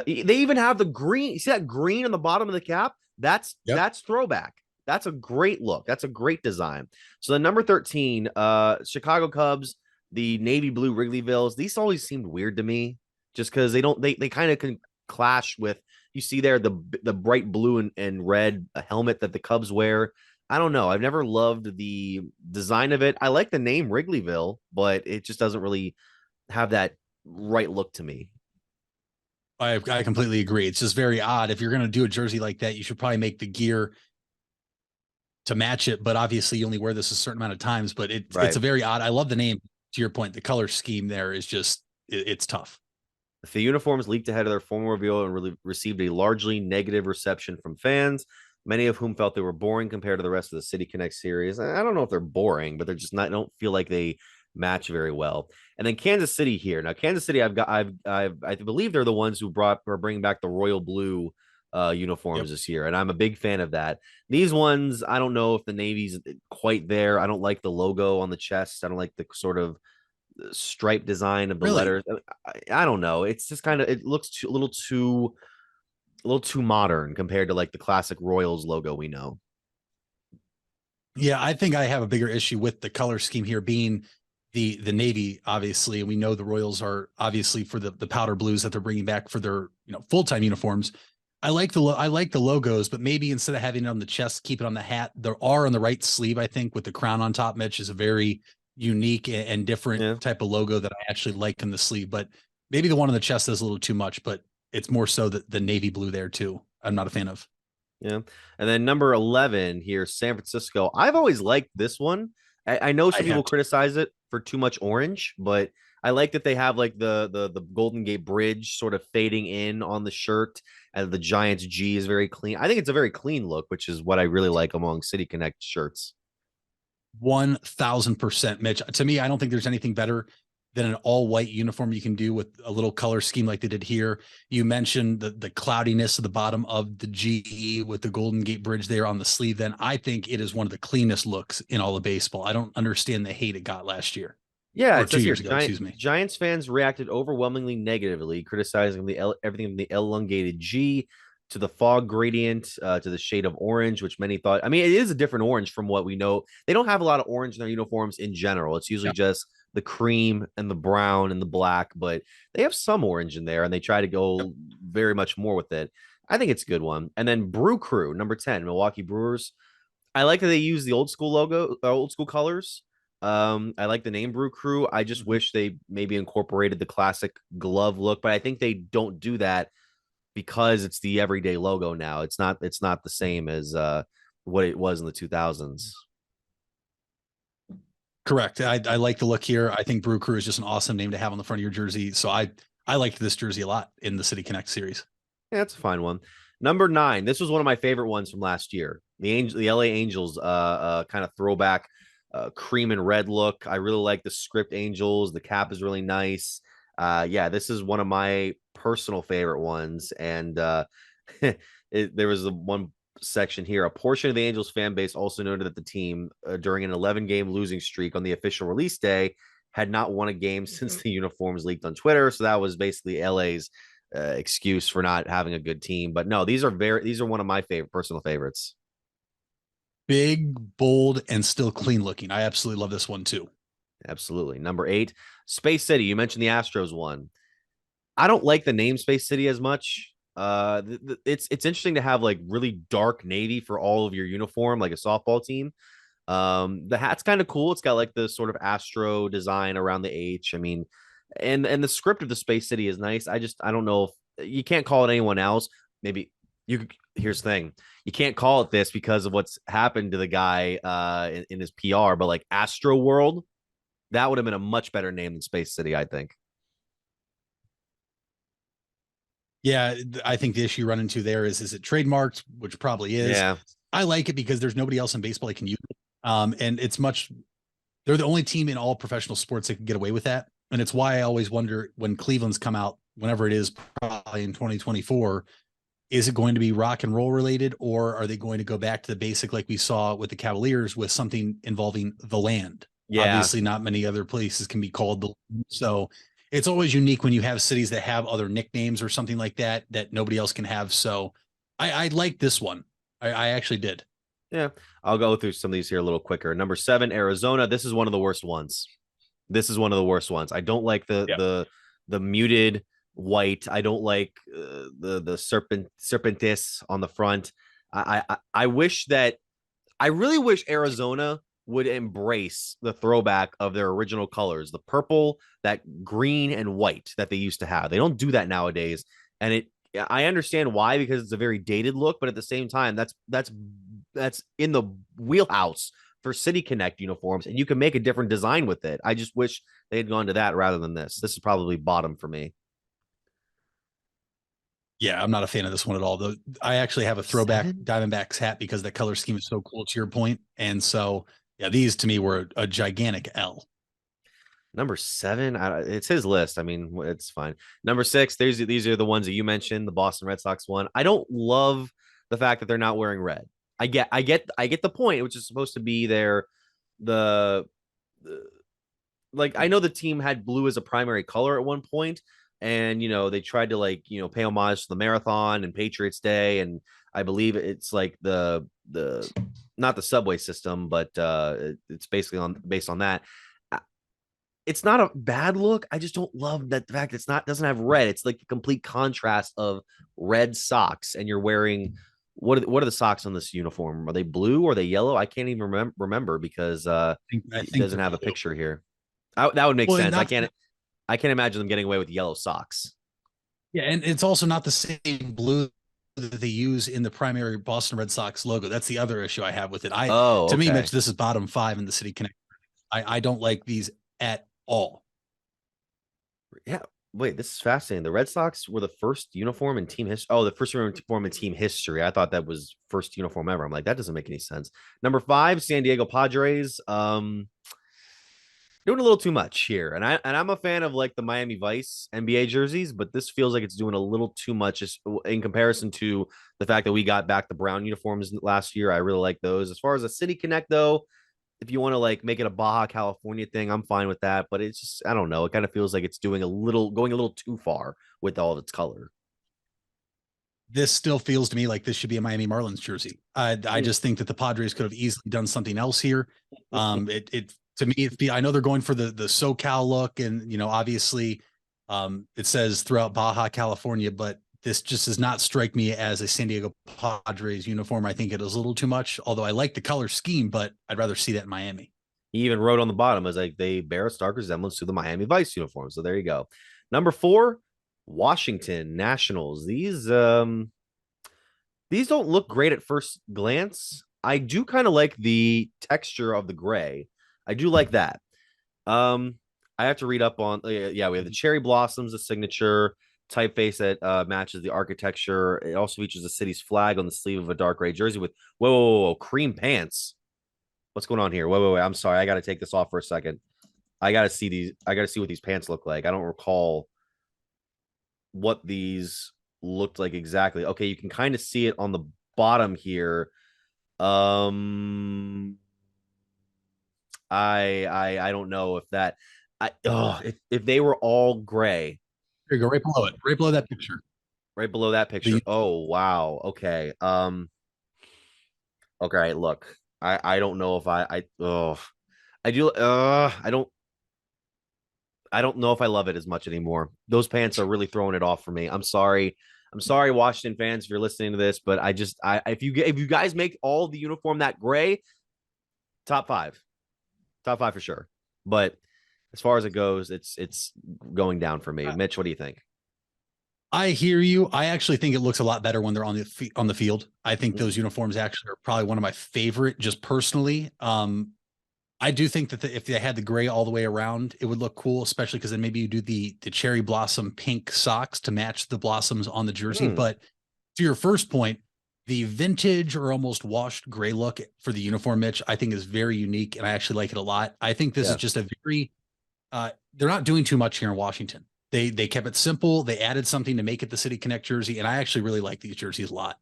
They even have the green. You see that green on the bottom of the cap? That's throwback. That's a great look. That's a great design. So the number 13, Chicago Cubs, the navy blue Wrigleyvilles. These always seemed weird to me, just because they kind of can clash with. You see there the bright blue and red helmet that the Cubs wear. I don't know. I've never loved the design of it. I like the name Wrigleyville, but it just doesn't really have that right look to me. I completely agree. It's just very odd. If you're going to do a jersey like that, you should probably make the gear to match it. But obviously, you only wear this a certain amount of times. But it's a very odd. I love the name. To your point, the color scheme there is just it's tough. The uniforms leaked ahead of their formal reveal and received a largely negative reception from fans, many of whom felt they were boring compared to the rest of the City Connect series. I don't know if they're boring, but they're just not. I don't feel like they match very well. And then Kansas City here. Now, Kansas City, I believe they're the ones who are bringing back the royal blue uniforms this year, and I'm a big fan of that. These ones, I don't know if the Navy's quite there. I don't like the logo on the chest. I don't like the sort of stripe design of the letters. I don't know. It's just kind of, it looks a little too modern compared to like the classic Royals logo we know. Yeah, I think I have a bigger issue with the color scheme here being the Navy, obviously, and we know the Royals are obviously for the powder blues that they're bringing back for their full-time uniforms. I like the logos, but maybe instead of having it on the chest, keep it on the hat. There are on the right sleeve, I think, with the crown on top. Mitch is a very unique and different type of logo that I actually like in the sleeve, but maybe the one on the chest is a little too much, but it's more so that the navy blue there too. I'm not a fan of. Yeah. And then number 11 here, San Francisco. I've always liked this one. I know some people criticize it for too much orange, but I like that they have like the Golden Gate Bridge sort of fading in on the shirt, and the Giants G is very clean. I think it's a very clean look, which is what I really like among City Connect shirts. 1000%, Mitch. To me, I don't think there's anything better than an all white uniform you can do with a little color scheme like they did here. You mentioned the cloudiness of the bottom of the GE with the Golden Gate Bridge there on the sleeve. Then I think it is one of the cleanest looks in all of baseball. I don't understand the hate it got last year. Yeah, or 2 years ago, excuse me. Giants fans reacted overwhelmingly negatively, criticizing everything from the elongated G to the fog gradient to the shade of orange, which many thought. I mean, it is a different orange from what we know. They don't have a lot of orange in their uniforms in general. It's usually just the cream and the brown and the black, but they have some orange in there, and they try to go very much more with it. I think it's a good one. And then Brew Crew, number 10, Milwaukee Brewers. I like that they use the old school logo, old school colors. I like the name Brew Crew. I just wish they maybe incorporated the classic glove look, but I think they don't do that because it's the everyday logo now. It's not the same as what it was in the 2000s. Correct. I like the look here. I think Brew Crew is just an awesome name to have on the front of your jersey. So I liked this jersey a lot in the City Connect series. Yeah, that's a fine one. Number 9. This was one of my favorite ones from last year. The LA Angels kind of throwback cream and red look. I really like the script Angels. The cap is really nice. Yeah, this is one of my personal favorite ones. And there was one section here. A portion of the Angels fan base also noted that the team, during an 11-game losing streak on the official release day, had not won a game since the uniforms leaked on Twitter. So that was basically LA's excuse for not having a good team. But no, these are one of my personal favorites. Big, bold, and still clean looking. I absolutely love this one too. Absolutely. Number 8, Space City. You mentioned the Astros one. I don't like the name Space City as much. It's interesting to have like really dark navy for all of your uniform, like a softball team. The hat's kind of cool. It's got like the sort of Astro design around the H. I mean, and the script of the Space City is nice. I don't know if you can't call it anyone else. Maybe here's the thing. You can't call it this because of what's happened to the guy in his PR, but like Astro World, that would have been a much better name than Space City, I think. Yeah, I think the issue you run into there is it trademarked, which probably is. Yeah. I like it because there's nobody else in baseball that can use it. And they're the only team in all professional sports that can get away with that. And it's why I always wonder when Cleveland's come out, whenever it is, probably in 2024, is it going to be rock and roll related, or are they going to go back to the basic like we saw with the Cavaliers with something involving the land? Yeah. Obviously, not many other places can be called the land. So it's always unique when you have cities that have other nicknames or something like that nobody else can have. So I like this one. I actually did. Yeah, I'll go through some of these here a little quicker. Number 7, Arizona. This is one of the worst ones. I don't like the muted white. I don't like the serpentis on the front. I really wish Arizona would embrace the throwback of their original colors, the purple, that green and white that they used to have. They don't do that nowadays. And I understand why, because it's a very dated look, but at the same time, that's in the wheelhouse for City Connect uniforms, and you can make a different design with it. I just wish they had gone to that rather than this. This is probably bottom for me. Yeah, I'm not a fan of this one at all. Though I actually have a throwback Diamondbacks hat because that color scheme is so cool, to your point. And so, yeah, these to me were a gigantic L. Number 7, it's his list. I mean, it's fine. Number 6, these are the ones that you mentioned, the Boston Red Sox one. I don't love the fact that they're not wearing red. I get the point, which is supposed to be like, I know the team had blue as a primary color at one point, and they tried to pay homage to the Marathon and Patriots Day, and I believe it's like the not the subway system, but it's basically based on that. It's not a bad look. I just don't love that the fact doesn't have red. It's like the complete contrast of red socks, and you're wearing what are the socks on this uniform? Are they blue or are they yellow? I can't even remember because it doesn't have a picture here. That would make sense. I can't imagine them getting away with yellow socks. Yeah, and it's also not the same blue that they use in the primary Boston Red Sox logo. That's the other issue I have with it. To me, Mitch, this is bottom 5 in the City Connect. I don't like these at all. Yeah. Wait, this is fascinating. The Red Sox were the first uniform in team history. Oh, the first uniform in team history. I thought that was first uniform ever. I'm like, that doesn't make any sense. Number 5, San Diego Padres. Doing a little too much here. And I'm a fan of like the Miami Vice NBA jerseys, but this feels like it's doing a little too much in comparison to the fact that we got back the brown uniforms last year. I really like those. As far as a City Connect though, if you want to like make it a Baja California thing, I'm fine with that. But it's just, I don't know. It kind of feels like it's going a little too far with all of its color. This still feels to me like this should be a Miami Marlins jersey. I just think that the Padres could have easily done something else here. It to me, I know they're going for the SoCal look, and obviously, it says throughout Baja California, but this just does not strike me as a San Diego Padres uniform. I think it is a little too much. Although I like the color scheme, but I'd rather see that in Miami. He even wrote on the bottom as like they bear a stark resemblance to the Miami Vice uniform. So there you go. Number 4, Washington Nationals. These don't look great at first glance. I do kind of like the texture of the gray. I do like that. I have to read up on yeah, we have the cherry blossoms, the signature typeface that matches the architecture. It also features the city's flag on the sleeve of a dark gray jersey with whoa, cream pants. What's going on here? Wait. I'm sorry. I got to take this off for a second. I got to see what these pants look like. I don't recall what these looked like exactly. Okay, you can kind of see it on the bottom here. I don't know if that if they were all gray. Here you go, right below it, right below that picture. Right below that picture. Oh wow. Okay. Okay, look. I don't know if I don't know if I love it as much anymore. Those pants are really throwing it off for me. I'm sorry. Washington fans, if you're listening to this, but if you guys make all the uniform that gray, top five for sure. But as far as it goes, it's going down for me. Mitch, what do you think? I hear you. I actually think it looks a lot better when they're on the field. I think those uniforms actually are probably one of my favorite, just personally. I do think that if they had the gray all the way around, it would look cool, especially because then maybe you do the cherry blossom pink socks to match the blossoms on the jersey. But to your first point, the vintage or almost washed gray look for the uniform, Mitch, I think is very unique, and I actually like it a lot. I think this is just a very they're not doing too much here in Washington. They kept it simple. They added something to make it the City Connect jersey, and I actually really like these jerseys a lot.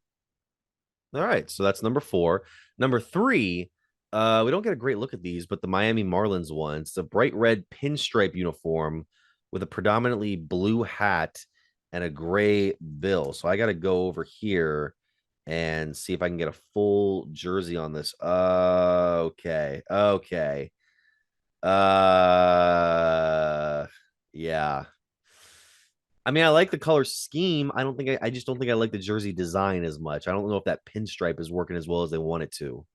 All right, so that's number 4. Number 3, we don't get a great look at these, but the Miami Marlins one. It's a bright red pinstripe uniform with a predominantly blue hat and a gray bill. So I got to go over here and see if I can get a full jersey on this. Okay. Yeah. I mean, I like the color scheme. I just don't think I like the jersey design as much. I don't know if that pinstripe is working as well as they want it to.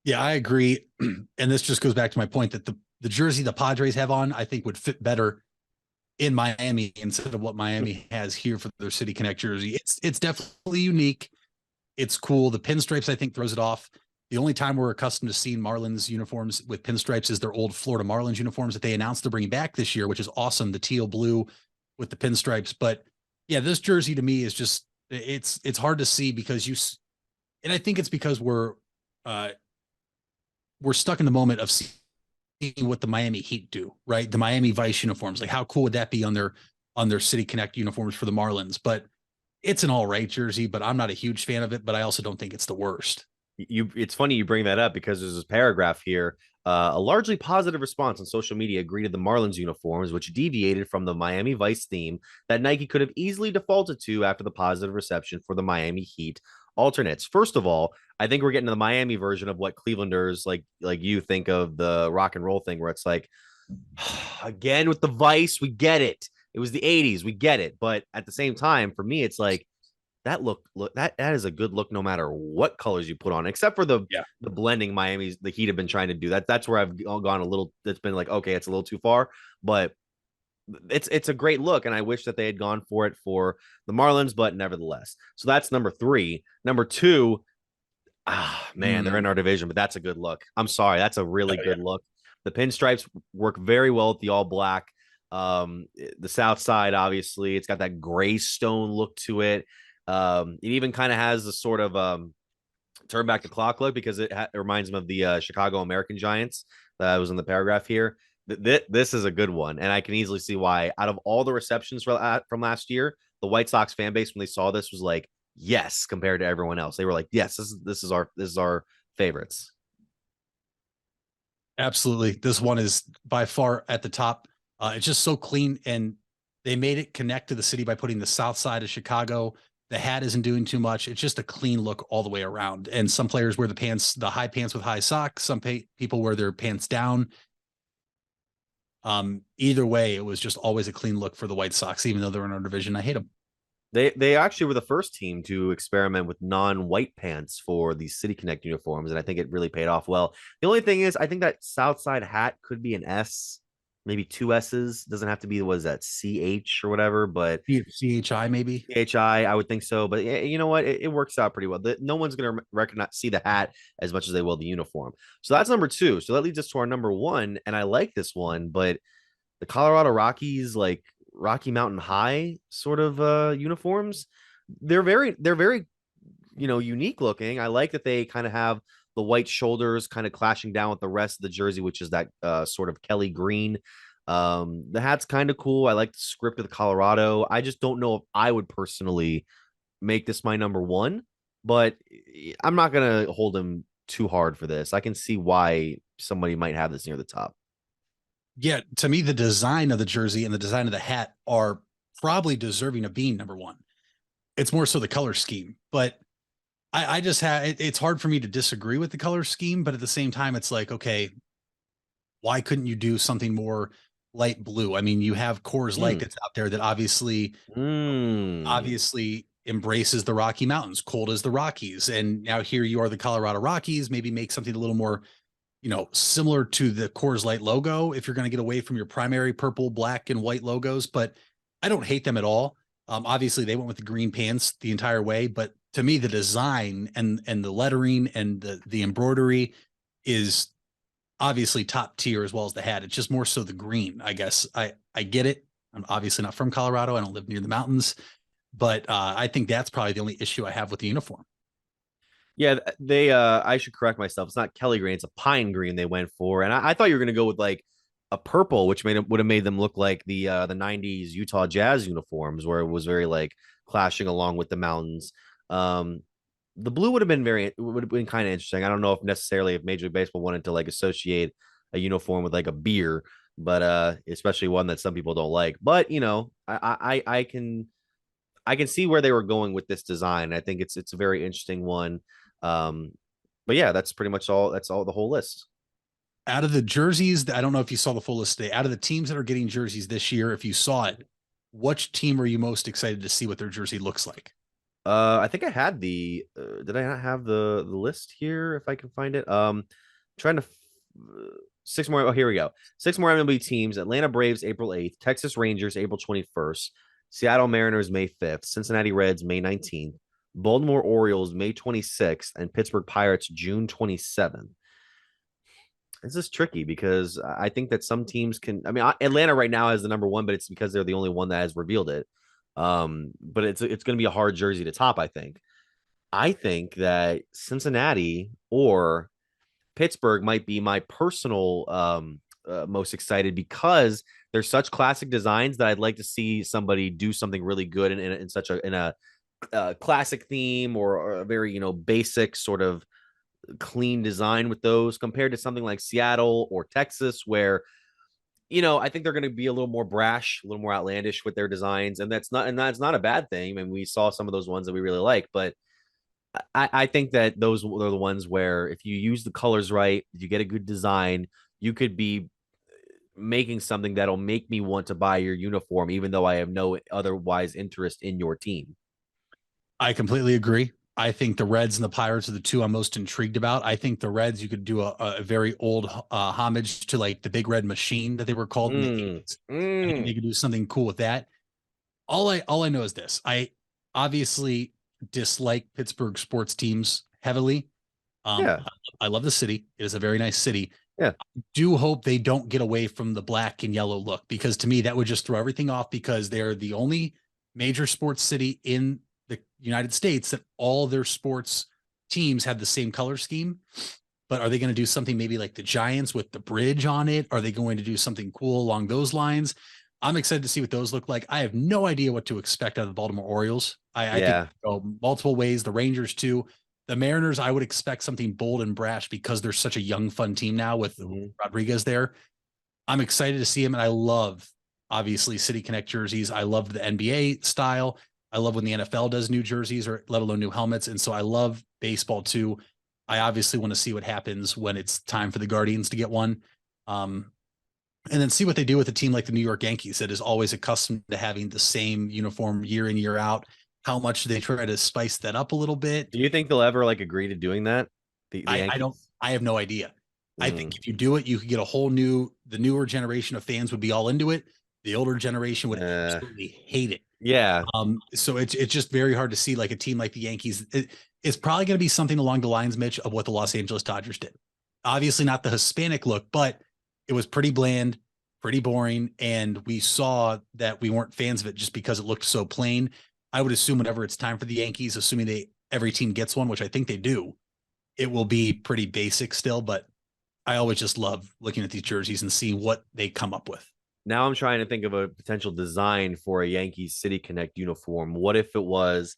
Yeah, I agree. And this just goes back to my point that the jersey the Padres have on, I think would fit better in Miami instead of what Miami has here for their City Connect jersey. It's definitely unique. It's cool. The pinstripes, I think, throws it off. The only time we're accustomed to seeing Marlins uniforms with pinstripes is their old Florida Marlins uniforms that they announced they're bringing back this year, which is awesome. The teal blue with the pinstripes. But yeah, this jersey to me is just, it's hard to see because and I think it's because we're stuck in the moment of seeing what the Miami Heat do, right? The Miami Vice uniforms, like how cool would that be on their City Connect uniforms for the Marlins? But it's an all right jersey, but I'm not a huge fan of it, but I also don't think it's the worst. It's funny you bring that up because there's this paragraph here. A largely positive response on social media greeted the Marlins uniforms, which deviated from the Miami Vice theme that Nike could have easily defaulted to after the positive reception for the Miami Heat alternates. First of all, I think we're getting to the Miami version of what Clevelanders like you think of the rock and roll thing, where it's like, again with the Vice, we get it. It was the 80s, we get it. But at the same time, for me, it's like that that is a good look no matter what colors you put on, except for the blending the Heat have been trying to do. That's where I've gone a little, it's been like, okay, it's a little too far, but it's a great look, and I wish that they had gone for it for the Marlins, but nevertheless. So that's number 3. Number 2, they're in our division, but that's a good look. I'm sorry, that's a really good look. The pinstripes work very well with the all black. The South Side, obviously, it's got that gray stone look to it. It even kind of has a sort of turn back the clock look because it reminds me of the Chicago American Giants that was in the paragraph here. This is a good one, and I can easily see why. Out of all the receptions from last year, the White Sox fan base, when they saw this, was like, yes, compared to everyone else. They were like, yes, this is our favorites. Absolutely. This one is by far at the top. It's just so clean, and they made it connect to the city by putting the South Side of Chicago. The hat isn't doing too much. It's just a clean look all the way around. And some players wear the high pants with high socks. Some people wear their pants down. Either way, it was just always a clean look for the White Sox, even though they're in our division. I hate them. They actually were the first team to experiment with non-white pants for the City Connect uniforms, and I think it really paid off well. The only thing is, I think that Southside hat could be an S, maybe 2 S's. Doesn't have to be, what is that, CH or whatever, but CHI maybe. CHI, I would think so. But you know what? It works out pretty well. No one's going to see the hat as much as they will the uniform. So that's number 2. So that leads us to our number 1, and I like this one, but the Colorado Rockies, like Rocky Mountain High sort of uniforms, they're very unique looking. I like that they kind of have the white shoulders kind of clashing down with the rest of the jersey, which is that sort of Kelly green. The hat's kind of cool. I like the script of the Colorado. I just don't know if I would personally make this my number 1, but I'm not gonna hold him too hard for this. I can see why somebody might have this near the top. Yeah, to me, the design of the jersey and the design of the hat are probably deserving of being number 1. It's more so the color scheme, but I just it's hard for me to disagree with the color scheme, but at the same time, it's like, okay, why couldn't you do something more light blue? I mean, you have Coors Light that's out there that obviously embraces the Rocky Mountains, cold as the Rockies. And now here you are, the Colorado Rockies, maybe make something a little more, similar to the Coors Light logo, if you're going to get away from your primary purple, black, and white logos. But I don't hate them at all. Obviously, they went with the green pants the entire way. But to me, the design and the lettering and the embroidery is obviously top tier, as well as the hat. It's just more so the green, I guess. I get it. I'm obviously not from Colorado. I don't live near the mountains. But I think that's probably the only issue I have with the uniform. Yeah, I should correct myself. It's not Kelly green, it's a pine green they went for. And I thought you were going to go with like a purple, which would have made them look like the 90s Utah Jazz uniforms, where it was very like clashing along with the mountains. The blue would have been kind of interesting. I don't know if Major League Baseball wanted to like associate a uniform with like a beer, but especially one that some people don't like. But I can see where they were going with this design. I think it's a very interesting one. But yeah, that's pretty much all. That's all, the whole list. Out of the jerseys, I don't know if you saw the full list today. Out of the teams that are getting jerseys this year, if you saw it, which team are you most excited to see what their jersey looks like? I think I had did I not have the list here? If I can find it. Trying to 6 more. Oh, here we go. 6 more MLB teams: Atlanta Braves, April 8th; Texas Rangers, April 21st; Seattle Mariners, May 5th; Cincinnati Reds, May 19th; Baltimore Orioles, May 26th; and Pittsburgh Pirates, June 27th. This is tricky because I think that some teams can. I mean, Atlanta right now is the number 1, but it's because they're the only one that has revealed it. But it's going to be a hard jersey to top. I think that Cincinnati or Pittsburgh might be my personal most excited, because they're such classic designs that I'd like to see somebody do something really good in such a classic theme, or a very basic sort of clean design with those, compared to something like Seattle or Texas, where I think they're going to be a little more brash, a little more outlandish with their designs, and that's not a bad thing. I mean, we saw some of those ones that we really like, but I think that those are the ones where if you use the colors right, you get a good design, you could be making something that'll make me want to buy your uniform, even though I have no otherwise interest in your team. I completely agree. I think the Reds and the Pirates are the two I'm most intrigued about. I think the Reds, you could do a very old homage to like the Big Red Machine that they were called in the 80s. I think they could do something cool with that. All I know is this. I obviously dislike Pittsburgh sports teams heavily. I love the city. It is a very nice city. Yeah. I do hope they don't get away from the black and yellow look, because to me, that would just throw everything off, because they're the only major sports city in the United States that all their sports teams have the same color scheme. But are they going to do something maybe like the Giants with the bridge on it? Are they going to do something cool along those lines? I'm excited to see what those look like. I have no idea what to expect out of the Baltimore Orioles. I think go multiple ways. The Rangers too. The Mariners, I would expect something bold and brash because they're such a young, fun team now with Rodriguez there. I'm excited to see him. And I love, obviously, City Connect jerseys. I love the NBA style. I love when the NFL does new jerseys, or let alone new helmets. And so I love baseball too. I obviously want to see what happens when it's time for the Guardians to get one. And then see what they do with a team like the New York Yankees that is always accustomed to having the same uniform year in, year out. How much they try to spice that up a little bit. Do you think they'll ever like agree to doing that? I have no idea. I think if you do it, you could get the newer generation of fans would be all into it. The older generation would absolutely hate it. Yeah. So it's just very hard to see like a team like the Yankees. It's probably going to be something along the lines, Mitch, of what the Los Angeles Dodgers did. Obviously not the Hispanic look, but it was pretty bland, pretty boring. And we saw that we weren't fans of it just because it looked so plain. I would assume whenever it's time for the Yankees, assuming every team gets one, which I think they do, it will be pretty basic still. But I always just love looking at these jerseys and seeing what they come up with. Now I'm trying to think of a potential design for a Yankees City Connect uniform. What if it was,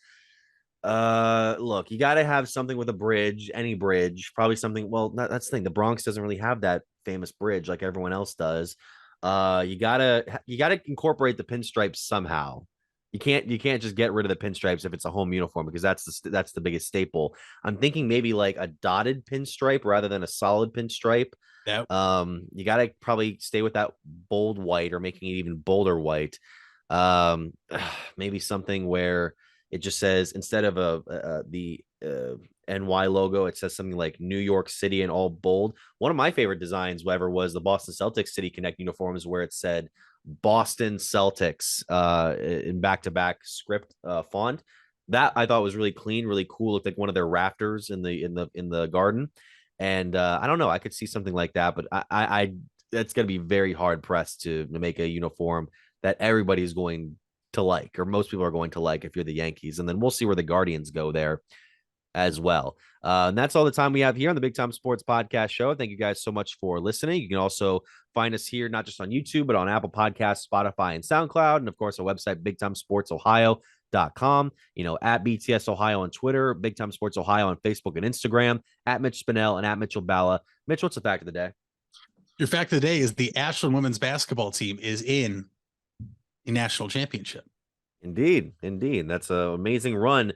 look, you got to have something with a bridge, any bridge, probably something. Well, that's the thing. The Bronx doesn't really have that famous bridge like everyone else does. You gotta incorporate the pinstripes somehow. You can't just get rid of the pinstripes if it's a home uniform, because that's the biggest staple. I'm thinking maybe like a dotted pinstripe rather than a solid pinstripe. Yeah. You got to probably stay with that bold white, or making it even bolder white. Maybe something where it just says, instead of the NY logo, it says something like New York City in all bold. One of my favorite designs ever was the Boston Celtics City Connect uniforms, where it said Boston Celtics in back-to-back script font. That I thought was really clean, really cool. Looked like one of their rafters in the garden. And I don't know, I could see something like that, but I that's going to be very hard pressed to make a uniform that everybody's going to like, or most people are going to like, if you're the Yankees. And then we'll see where the Guardians go there as well. And that's all the time we have here on the Big Time Sports Podcast Show. Thank you guys so much for listening. You can also find us here, not just on YouTube, but on Apple Podcasts, Spotify, and SoundCloud. And of course, our website, BigTimeSportsOhio.com, at BTS Ohio on Twitter, Big Time Sports Ohio on Facebook and Instagram, at Mitch Spinell and at Mitchell Balla. Mitch, what's the fact of the day? Your fact of the day is the Ashland women's basketball team is in a national championship. Indeed. That's an amazing run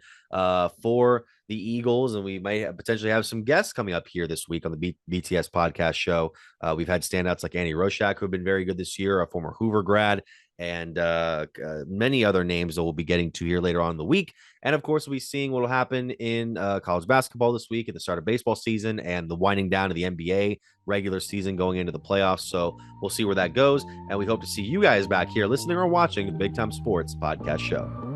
for the Eagles, and we might potentially have some guests coming up here this week on the BTS Podcast Show. We've had standouts like Annie Roshak, who have been very good this year, a former Hoover grad, and many other names that we'll be getting to here later on in the week. And of course, we'll be seeing what will happen in college basketball this week at the start of baseball season, and the winding down of the NBA regular season going into the playoffs. So we'll see where that goes. And we hope to see you guys back here listening or watching the Big Time Sports Podcast Show.